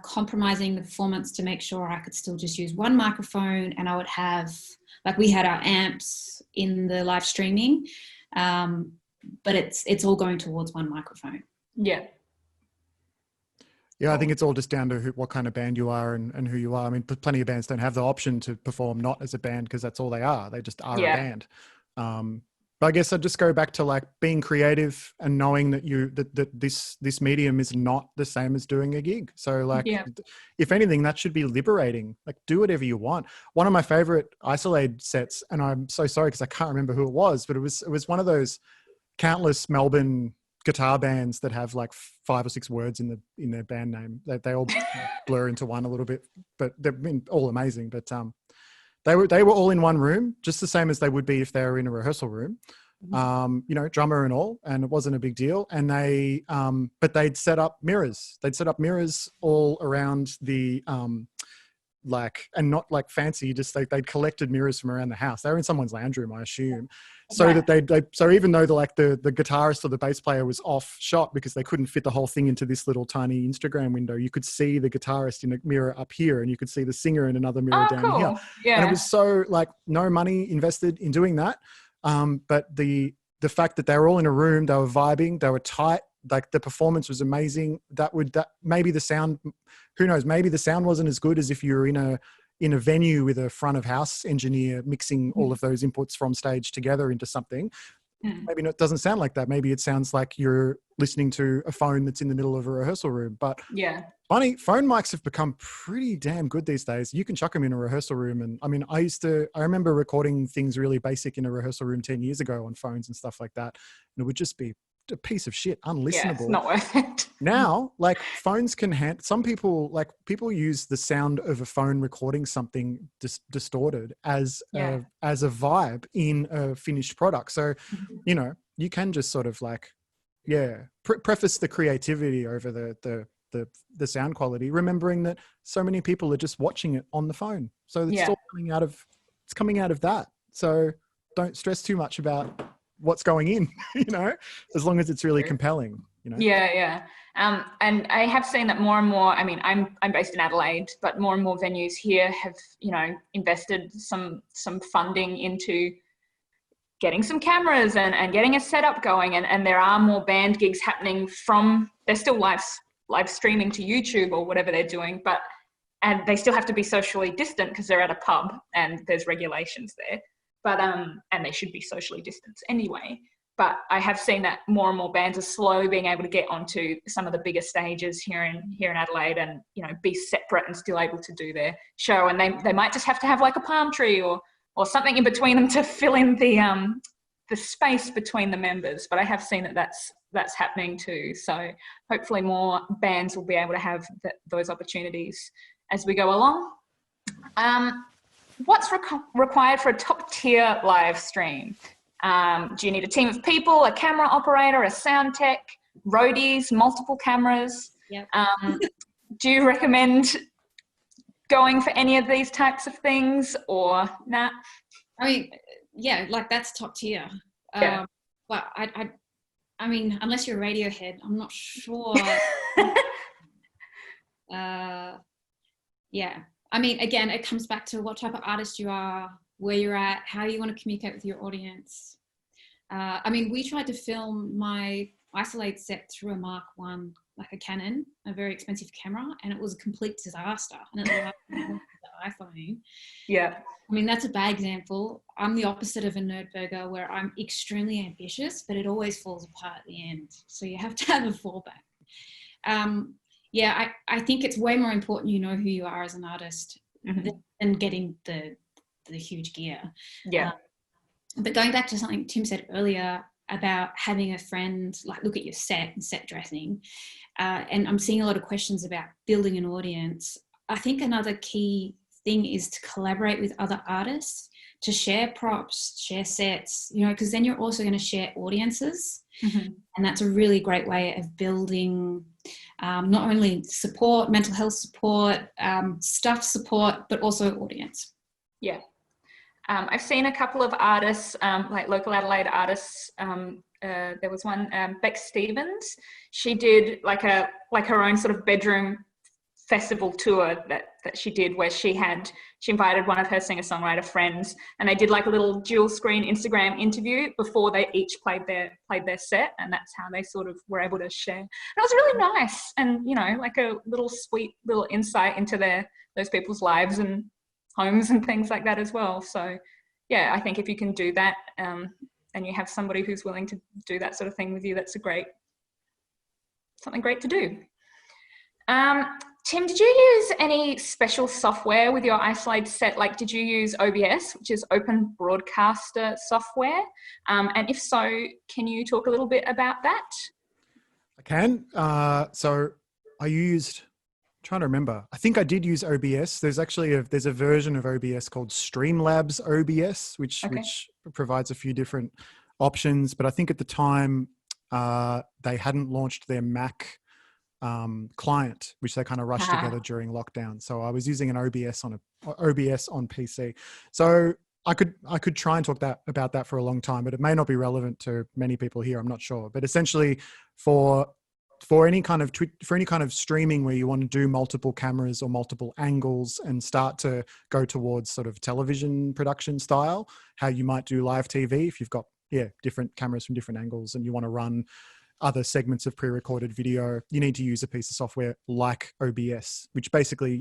Speaker 3: compromising the performance to make sure I could still just use one microphone, and I would have, like, we had our amps in the live streaming, but it's all going towards one microphone.
Speaker 1: Yeah,
Speaker 2: I think it's all just down to what kind of band you are and who you are. I mean, plenty of bands don't have the option to perform not as a band because that's all they are. They just are a band. But I guess I'd just go back to like being creative and knowing that this medium is not the same as doing a gig. So like, if anything, that should be liberating. Like, do whatever you want. One of my favorite Isolate sets, and I'm so sorry because I can't remember who it was, but it was one of those countless Melbourne guitar bands that have like 5 or 6 words in their band name. They all blur into one a little bit, but they've been all amazing. But they were all in one room, just the same as they would be if they were in a rehearsal room, drummer and all, and it wasn't a big deal. And but they'd set up mirrors. They'd set up mirrors all around the, and not like fancy, just like they'd collected mirrors from around the house. They were in someone's lounge room, I assume. So that so even though the guitarist or the bass player was off shot because they couldn't fit the whole thing into this little tiny Instagram window, you could see the guitarist in a mirror up here, and you could see the singer in another mirror down here.
Speaker 1: Yeah.
Speaker 2: And it was so like no money invested in doing that. But the fact that they were all in a room, they were vibing, they were tight, like the performance was amazing. That maybe the sound, who knows, maybe the sound wasn't as good as if you were in a venue with a front of house engineer mixing all of those inputs from stage together into something. Maybe it doesn't sound like that. Maybe it sounds like you're listening to a phone that's in the middle of a rehearsal room. But funny, phone mics have become pretty damn good these days. You can chuck them in a rehearsal room. And I mean, I remember recording things really basic in a rehearsal room 10 years ago on phones and stuff like that. And it would just be a piece of shit, unlistenable. Yeah, it's
Speaker 1: not worth it.
Speaker 2: Now, like phones can some people use the sound of a phone recording something distorted as a vibe in a finished product. So, you can just sort of like, preface the creativity over the sound quality, remembering that so many people are just watching it on the phone. So it's all coming out of that. So don't stress too much about what's going in, as long as it's really compelling,
Speaker 1: Yeah. And I have seen that more and more, I mean, I'm based in Adelaide, but more and more venues here have, invested some funding into getting some cameras and getting a setup going. And there are more band gigs happening they're still live streaming to YouTube or whatever they're doing, and they still have to be socially distant because they're at a pub and there's regulations there. But, and they should be socially distanced anyway. But I have seen that more and more bands are slowly being able to get onto some of the bigger stages here in Adelaide and, be separate and still able to do their show. And they might just have to have like a palm tree or something in between them to fill in the space between the members. But I have seen that's happening too. So hopefully more bands will be able to have those opportunities as we go along. What's required for a top tier live stream? Do you need a team of people, a camera operator, a sound tech, roadies, multiple cameras?
Speaker 3: Yep.
Speaker 1: Do you recommend going for any of these types of things or not?
Speaker 3: I mean, yeah, like that's top tier.
Speaker 1: Yeah.
Speaker 3: But I mean, unless you're a Radiohead, I'm not sure. Yeah. I mean, again, it comes back to what type of artist you are, where you're at, how you want to communicate with your audience. I mean, we tried to film my Isolate set through a Mark I, like a Canon, a very expensive camera, and it was a complete disaster. And it was the iPhone.
Speaker 1: Yeah.
Speaker 3: I mean, that's a bad example. I'm the opposite of a nerdburger where I'm extremely ambitious, but it always falls apart at the end. So you have to have a fallback. Yeah, I think it's way more important you know who you are as an artist than getting the huge gear.
Speaker 1: Yeah.
Speaker 3: But going back to something Tim said earlier about having a friend like look at your set and set dressing, and I'm seeing a lot of questions about building an audience. I think another key thing is to collaborate with other artists, to share props, share sets, because then you're also going to share audiences. And that's a really great way of building not only support, mental health support, staff support, but also audience.
Speaker 1: Yeah. I've seen a couple of artists, like local Adelaide artists. There was one, Beck Stevens. She did like her own sort of bedroom festival tour that she did, where she invited one of her singer-songwriter friends, and they did like a little dual screen Instagram interview before they each played their set, and that's how they sort of were able to share. And it was really nice, and like a little sweet little insight into those people's lives and homes and things like that as well. So yeah, I think if you can do that, and you have somebody who's willing to do that sort of thing with you, that's something great to do. Tim, did you use any special software with your Isolate set? Like, did you use OBS, which is Open Broadcaster software? And if so, can you talk a little bit about that?
Speaker 2: I can. So I used, trying to remember, I think I did use OBS. There's actually there's a version of OBS called Streamlabs OBS, which provides a few different options. But I think at the time they hadn't launched their Mac client, which they kind of rushed together during lockdown. So I was using an OBS on PC. So I could try and talk about that for a long time, but it may not be relevant to many people here. I'm not sure. But essentially, for any kind of streaming where you want to do multiple cameras or multiple angles and start to go towards sort of television production style, how you might do live TV if you've got different cameras from different angles and you want to run other segments of pre-recorded video, you need to use a piece of software like OBS, which basically,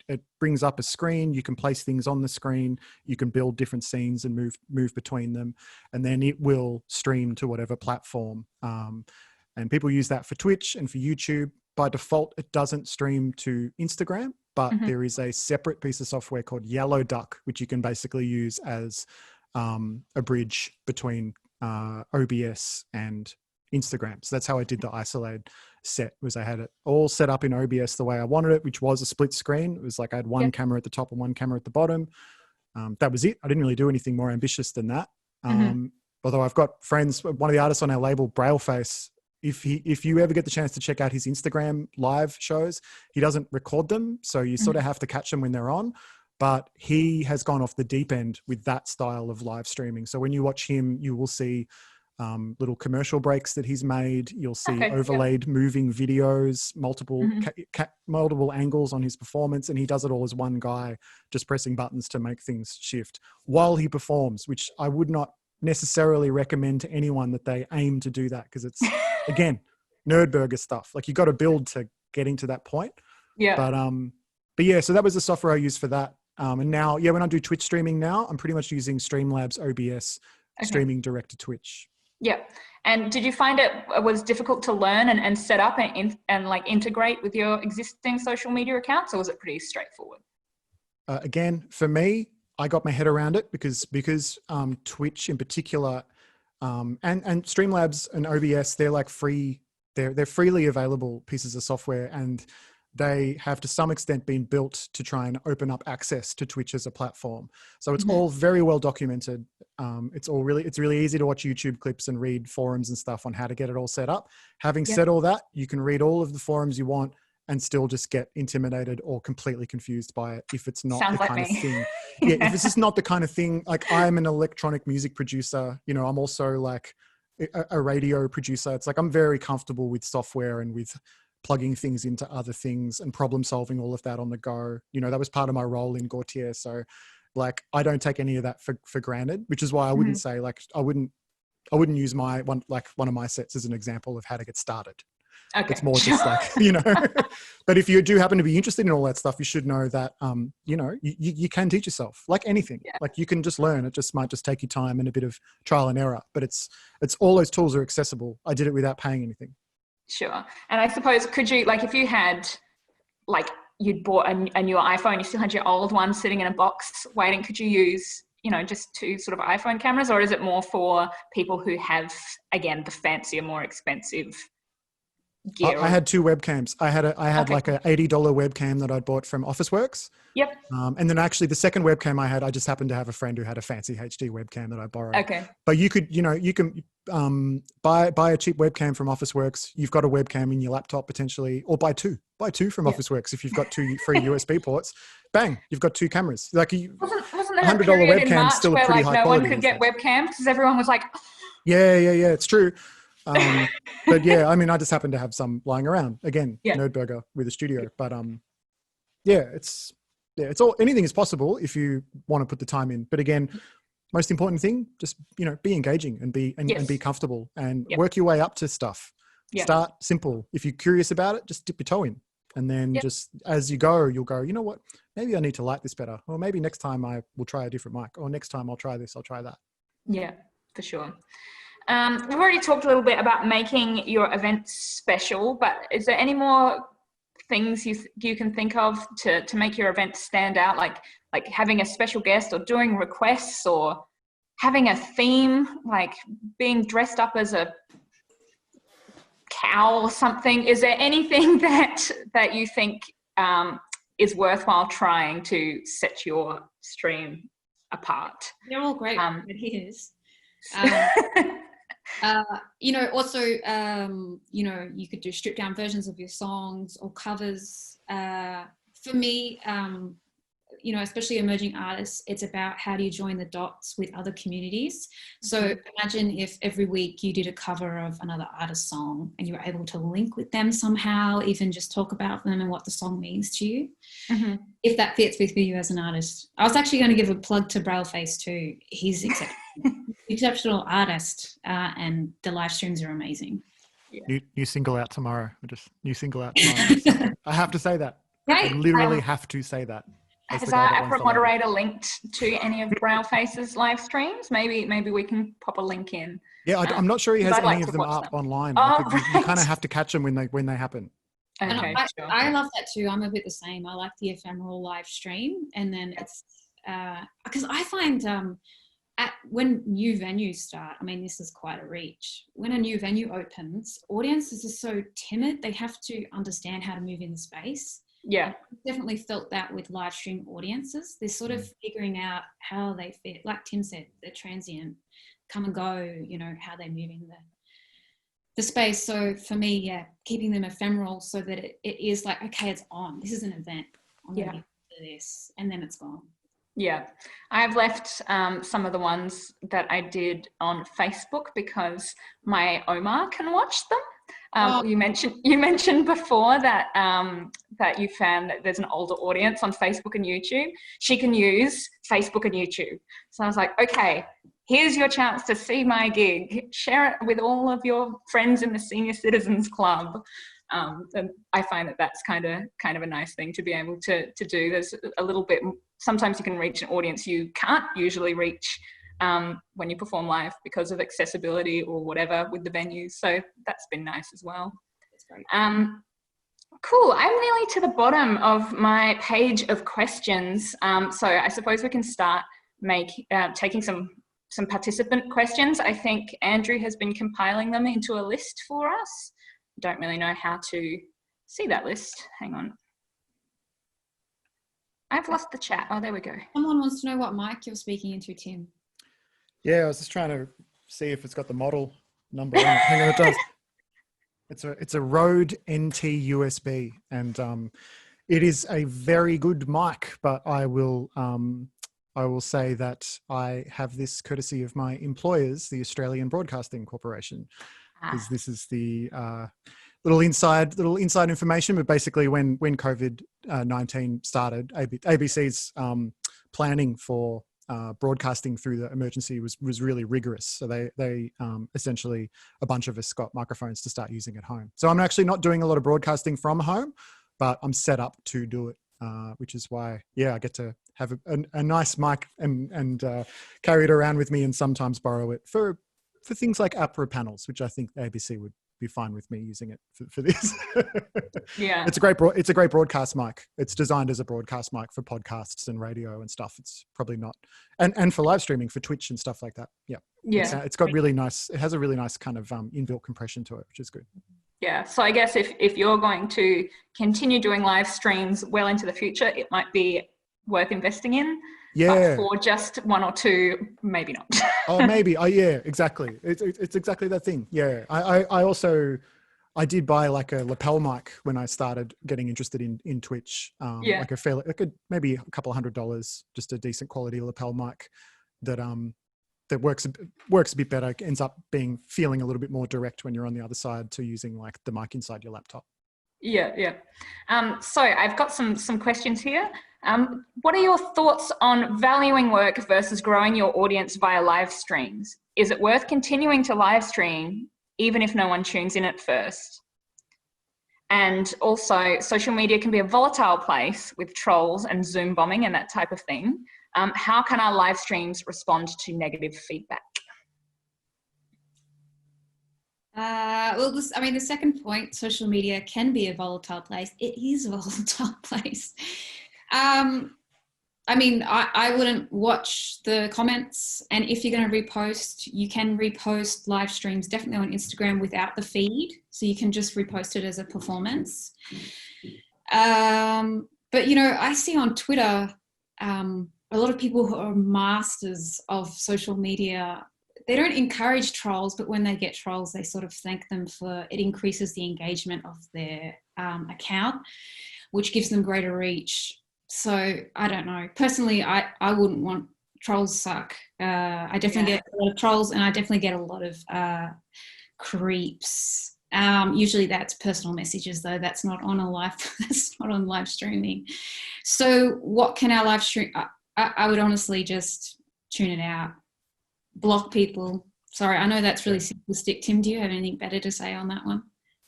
Speaker 2: it brings up a screen. You can place things on the screen. You can build different scenes and move between them, and then it will stream to whatever platform. And people use that for Twitch and for YouTube. By default, it doesn't stream to Instagram, but there is a separate piece of software called Yellow Duck, which you can basically use as a bridge between OBS and Instagram. So that's how I did the Isolate set, was I had it all set up in OBS the way I wanted it, which was a split screen. It was like I had one camera at the top and one camera at the bottom. That was it. I didn't really do anything more ambitious than that. Although I've got friends, one of the artists on our label, Brailleface, if you ever get the chance to check out his Instagram live shows, he doesn't record them. So you sort of have to catch them when they're on. but he has gone off the deep end with that style of live streaming. So when you watch him, you will see little commercial breaks that he's made. You'll see overlaid moving videos, multiple multiple angles on his performance, and he does it all as one guy, just pressing buttons to make things shift while he performs, which I would not necessarily recommend to anyone that they aim to do that, because it's again nerdburger stuff. Like you got to build to getting to that point. But yeah, so that was the software I used for that. And now, when I do Twitch streaming now, I'm pretty much using Streamlabs OBS streaming direct to Twitch.
Speaker 1: Yeah. And did you find it was difficult to learn and set up and like integrate with your existing social media accounts, or was it pretty straightforward?
Speaker 2: Again, for me, I got my head around it because Twitch in particular, and Streamlabs and OBS, they're like free, they're freely available pieces of software, and they have to some extent been built to try and open up access to Twitch as a platform. So it's all very well documented. It's really easy to watch YouTube clips and read forums and stuff on how to get it all set up. Having said all that, you can read all of the forums you want and still just get intimidated or completely confused by it if it's not the kind of thing. If it's just not the kind of thing, like I'm an electronic music producer, I'm also like a radio producer. It's like I'm very comfortable with software and with plugging things into other things and problem solving all of that on the go. That was part of my role in Gautier. So like, I don't take any of that for granted, which is why I wouldn't say like, I wouldn't use one of my sets as an example of how to get started. Okay. It's more just like, but if you do happen to be interested in all that stuff, you should know that, you can teach yourself like anything. Like you can just learn. It just might just take you time and a bit of trial and error, but it's all those tools are accessible. I did it without paying anything.
Speaker 1: Sure. And I suppose, could you, like, if you had, like, you'd bought a new iPhone, you still had your old one sitting in a box waiting, could you use, just two sort of iPhone cameras, or is it more for people who have, again, the fancier, more expensive gear?
Speaker 2: I had two webcams. I had like a $80 webcam that I'd bought from Officeworks.
Speaker 1: Yep.
Speaker 2: And then actually the second webcam I just happened to have a friend who had a fancy HD webcam that I borrowed.
Speaker 1: Okay.
Speaker 2: But you can buy a cheap webcam from Officeworks. You've got a webcam in your laptop potentially, or buy two from Officeworks. If you've got two free USB ports, bang, you've got two cameras. Like
Speaker 1: wasn't there a period in March
Speaker 2: still
Speaker 1: where
Speaker 2: pretty
Speaker 1: like
Speaker 2: high
Speaker 1: no one
Speaker 2: quality
Speaker 1: could get webcams because everyone was like,
Speaker 2: yeah, it's true. But yeah, I mean, I just happen to have some lying around. Again, nerdburger with a studio. But it's all, anything is possible if you want to put the time in. But again, most important thing, just be engaging and be comfortable and work your way up to stuff. Start simple. If you're curious about it, just dip your toe in, and then just as you go, you'll go, you know what? Maybe I need to light this better, or maybe next time I will try a different mic, or next time I'll try this, I'll try that. Yeah,
Speaker 1: for sure. We've already talked a little bit about making your events special, but is there any more things you can think of to make your event stand out, like having a special guest, or doing requests, or having a theme, like being dressed up as a cow or something? Is there anything that you think is worthwhile trying to set your stream apart?
Speaker 3: They're all great ideas. Also, you could do stripped down versions of your songs or covers. For me, especially emerging artists, it's about how do you join the dots with other communities. So imagine if every week you did a cover of another artist's song and you were able to link with them somehow, even just talk about them and what the song means to you. Mm-hmm. If that fits with you as an artist. I was actually going to give a plug to Brailleface too. He's exceptional artist, and the live streams are amazing.
Speaker 2: Yeah. New single out tomorrow. I have to say that. Right. I literally have to say that.
Speaker 1: Has our APRA moderator linked to any of Brailleface's live streams? Maybe we can pop a link in.
Speaker 2: Yeah, I'm not sure he has any of them up online. You kind of have to catch them when they happen.
Speaker 1: Okay,
Speaker 3: sure. I love that too. I'm a bit the same. I like the ephemeral live stream, and then it's because I find when new venues start, I mean, this is quite a reach. When a new venue opens, audiences are so timid. They have to understand how to move in the space.
Speaker 1: Yeah,
Speaker 3: I've definitely felt that with live stream audiences. They're sort of figuring out how they fit. Like Tim said, they're transient, come and go, how they move in the space. So for me, keeping them ephemeral so that it is like, okay, it's on. This is an event. I'm going to this, and then it's gone.
Speaker 1: Yeah, I've left some of the ones that I did on Facebook because my Oma can watch them. You mentioned before that that you found that there's an older audience on Facebook and YouTube. She can use Facebook and YouTube. So I was like, okay, here's your chance to see my gig. Share it with all of your friends in the Senior Citizens Club. And I find that that's kind of a nice thing to be able to do. There's a little bit, sometimes you can reach an audience you can't usually reach when you perform live because of accessibility or whatever with the venues. So that's been nice as well.
Speaker 3: That's great.
Speaker 1: Cool. I'm nearly to the bottom of my page of questions. So I suppose we can start taking some participant questions. I think Andrew has been compiling them into a list for us. Don't really know how to see that list. Hang on. I've lost the chat. Oh, there we go.
Speaker 3: Someone wants to know what mic you're speaking into, Tim.
Speaker 2: Yeah, I was just trying to see if it's got the model number on it. Hang on, it does. It's a Rode NT USB, and it is a very good mic. But I will say that I have this courtesy of my employers, the Australian Broadcasting Corporation. Because this is the little inside information. But basically, when COVID-19 started, ABC's planning for broadcasting through the emergency was really rigorous. So they essentially, a bunch of us got microphones to start using at home. So I'm actually not doing a lot of broadcasting from home, but I'm set up to do it, which is why, I get to have a nice mic and carry it around with me, and sometimes borrow it for things like APRA panels, which I think ABC would be fine with me using it for this.
Speaker 1: Yeah.
Speaker 2: It's a great broadcast mic. It's designed as a broadcast mic for podcasts and radio and stuff. It's probably not, and for live streaming for Twitch and stuff like that. Yeah.
Speaker 1: Yeah.
Speaker 2: It's got really nice, it has a really nice kind of inbuilt compression to it, which is good.
Speaker 1: Yeah. So I guess if you're going to continue doing live streams well into the future, it might be worth investing in.
Speaker 2: Yeah.
Speaker 1: But for just one or two, maybe not.
Speaker 2: Oh, maybe. Oh, yeah, exactly. It's exactly that thing. Yeah. I did buy like a lapel mic when I started getting interested in Twitch. Maybe a couple $100, just a decent quality lapel mic that works a bit better, ends up feeling a little bit more direct when you're on the other side to using like the mic inside your laptop.
Speaker 1: Yeah. So I've got some questions here. What are your thoughts on valuing work versus growing your audience via live streams? Is it worth continuing to live stream even if no one tunes in at first? And also, social media can be a volatile place with trolls and Zoom bombing and that type of thing. How can our live streams respond to negative feedback?
Speaker 3: The second point, social media can be a volatile place. It is a volatile place. I wouldn't watch the comments, and if you're going to repost, you can repost live streams definitely on Instagram without the feed, so you can just repost it as a performance. But I see on Twitter a lot of people who are masters of social media. They don't encourage trolls, but when they get trolls, they sort of thank them for it. Increases the engagement of their account, which gives them greater reach. So I don't know. Personally, I wouldn't want trolls suck. I definitely get a lot of trolls, and I definitely get a lot of creeps. Usually that's personal messages though. That's not on that's not on live streaming. So what can our live stream? I would honestly just tune it out. Block people. Sorry, I know that's really simplistic. Tim, do you have anything better to say on that one?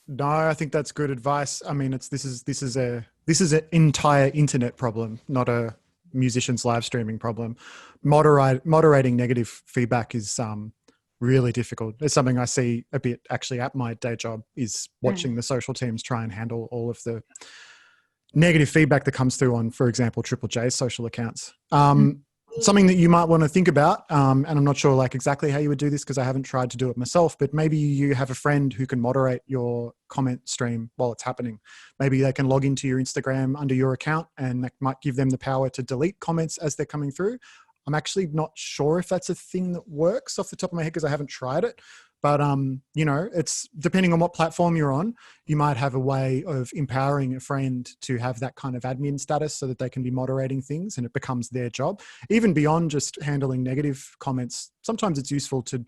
Speaker 2: No, I think that's good advice. I mean, this is an entire internet problem, not a musician's live streaming problem. Moderating negative feedback is really difficult. It's something I see a bit actually at my day job, is watching the social teams try and handle all of the negative feedback that comes through on, for example, Triple J's social accounts. Something that you might want to think about, and I'm not sure like exactly how you would do this because I haven't tried to do it myself, but maybe you have a friend who can moderate your comment stream while it's happening. Maybe they can log into your Instagram under your account, and that might give them the power to delete comments as they're coming through. I'm actually not sure if that's a thing that works off the top of my head because I haven't tried it, But, you know, it's depending on what platform you're on, you might have a way of empowering a friend to have that kind of admin status so that they can be moderating things and it becomes their job. Even beyond just handling negative comments, sometimes it's useful to,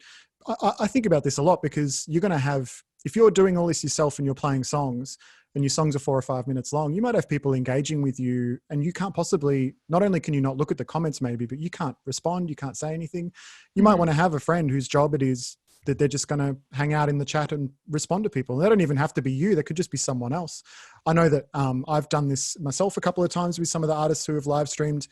Speaker 2: I think about this a lot because you're going to have, if you're doing all this yourself and you're playing songs and your songs are 4 or 5 minutes long, you might have people engaging with you and you can't possibly, not only can you not look at the comments maybe, but you can't respond, you can't say anything. You might want to have a friend whose job it is that they're just going to hang out in the chat and respond to people. They don't even have to be you. They could just be someone else. I know that I've done this myself a couple of times with some of the artists who have live streamed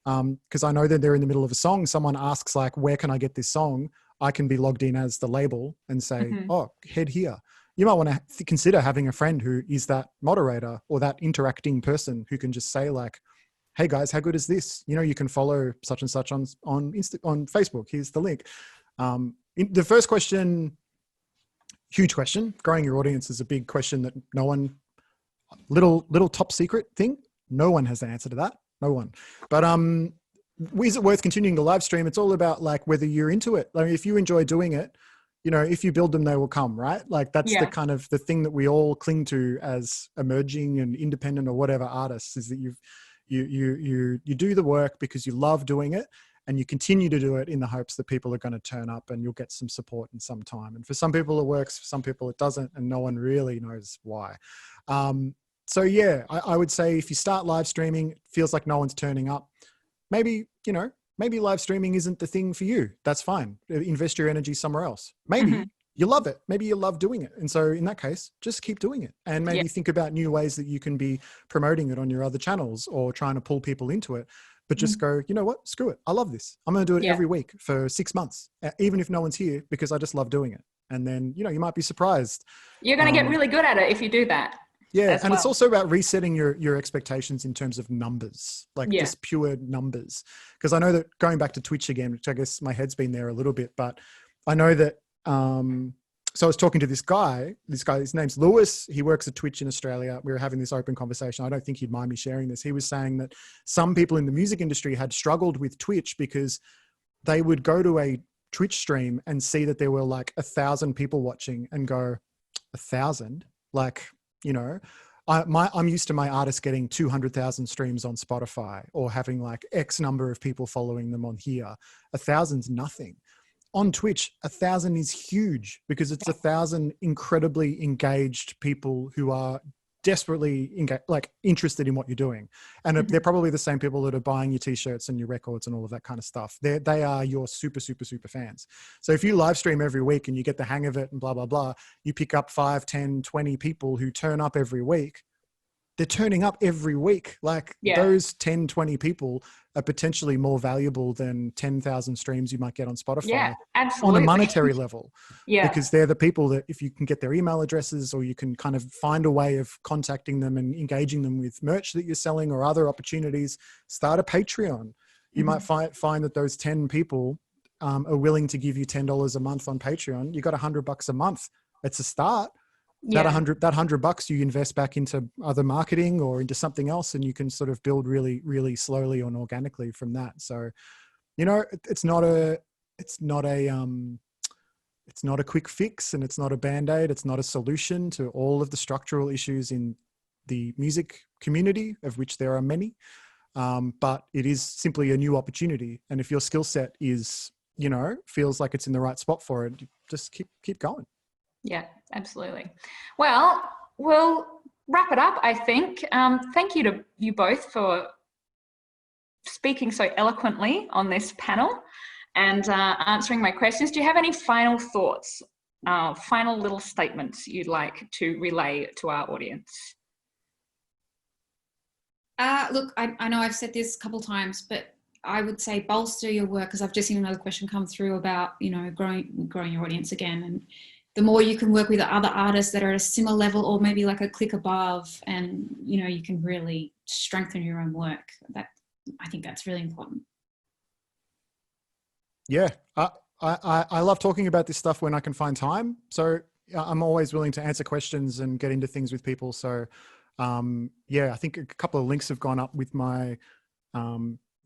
Speaker 2: because I know that they're in the middle of a song. Someone asks like, where can I get this song? I can be logged in as the label and say, oh, head here. You might want to consider having a friend who is that moderator or that interacting person who can just say like, hey guys, how good is this? You know, you can follow such and such on Facebook. Here's the link. The first question, huge question. Growing your audience is a big question that no one, little top secret thing. No one has the answer to that. No one. But is it worth continuing the live stream? It's all about like whether you're into it. Like if you enjoy doing it, you know, if you build them, they will come, right? Like that's the kind of the thing that we all cling to as emerging and independent or whatever artists is that you do the work because you love doing it. And you continue to do it in the hopes that people are going to turn up and you'll get some support in some time. And for some people it works, for some people it doesn't, and no one really knows why. So yeah, I would say if you start live streaming, it feels like no one's turning up. Maybe, you know, maybe live streaming isn't the thing for you. That's fine. Invest your energy somewhere else. Maybe you love it. Maybe you love doing it. And so in that case, just keep doing it and maybe think about new ways that you can be promoting it on your other channels or trying to pull people into it. But just go, you know what, screw it. I love this. I'm going to do it every week for 6 months, even if no one's here, because I just love doing it. And then, you know, you might be surprised.
Speaker 1: You're going to get really good at it if you do that.
Speaker 2: Yeah. And it's also about resetting your expectations in terms of numbers, like just pure numbers. Because I know that going back to Twitch again, which I guess my head's been there a little bit, but I know that, so I was talking to this guy, his name's Lewis. He works at Twitch in Australia. We were having this open conversation. I don't think he'd mind me sharing this. He was saying that some people in the music industry had struggled with Twitch because they would go to a Twitch stream and see that there were like 1,000 people watching and go, 1,000? Like, you know, I'm used to my artists getting 200,000 streams on Spotify or having like X number of people following them on here. 1,000's nothing. On Twitch, 1,000 is huge because it's 1,000 incredibly engaged people who are desperately interested in what you're doing. And they're probably the same people that are buying your t-shirts and your records and all of that kind of stuff. They are your super, super, super fans. So if you live stream every week and you get the hang of it and blah, blah, blah, you pick up 5, 10, 20 people who turn up every week. They're turning up every week. Like those 10, 20 people are potentially more valuable than 10,000 streams you might get on Spotify on a monetary level. Because they're the people that if you can get their email addresses or you can kind of find a way of contacting them and engaging them with merch that you're selling or other opportunities, start a Patreon. You might find that those 10 people are willing to give you $10 a month on Patreon. You got $100 a month. It's a start. That $100 you invest back into other marketing or into something else, and you can sort of build really, really slowly and organically from that. So, you know, it's not a quick fix and it's not a band-aid. It's not a solution to all of the structural issues in the music community, of which there are many. But it is simply a new opportunity. And if your skill set is, you know, feels like it's in the right spot for it, just keep going.
Speaker 1: Yeah, absolutely. Well, we'll wrap it up, I think. Thank you to you both for speaking so eloquently on this panel and answering my questions. Do you have any final thoughts, final little statements you'd like to relay to our audience?
Speaker 3: Look, I know I've said this a couple of times, but I would say bolster your work, because I've just seen another question come through about, you know, growing your audience again. And the more you can work with other artists that are at a similar level or maybe like a click above, and, you know, you can really strengthen your own work. I think that's really important.
Speaker 2: Yeah. I love talking about this stuff when I can find time. So I'm always willing to answer questions and get into things with people. So yeah, I think a couple of links have gone up with my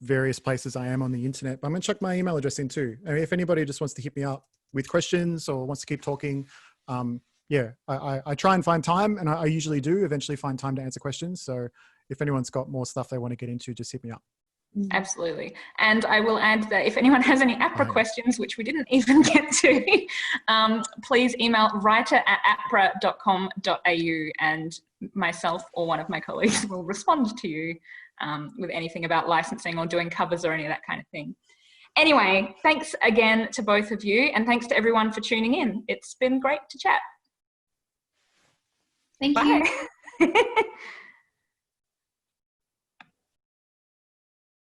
Speaker 2: various places I am on the internet. But I'm going to chuck my email address in too. I mean, if anybody just wants to hit me up, with questions or wants to keep talking, yeah, I try and find time, and I usually do eventually find time to answer questions. So if anyone's got more stuff they want to get into, just hit me up.
Speaker 1: Absolutely. And I will add that if anyone has any APRA questions, which we didn't even get to, please email writer@apra.com.au, and myself or one of my colleagues will respond to you with anything about licensing or doing covers or any of that kind of thing. Anyway, thanks again to both of you, and thanks to everyone for tuning in. It's been great to chat.
Speaker 3: Thank
Speaker 1: Bye.
Speaker 3: you.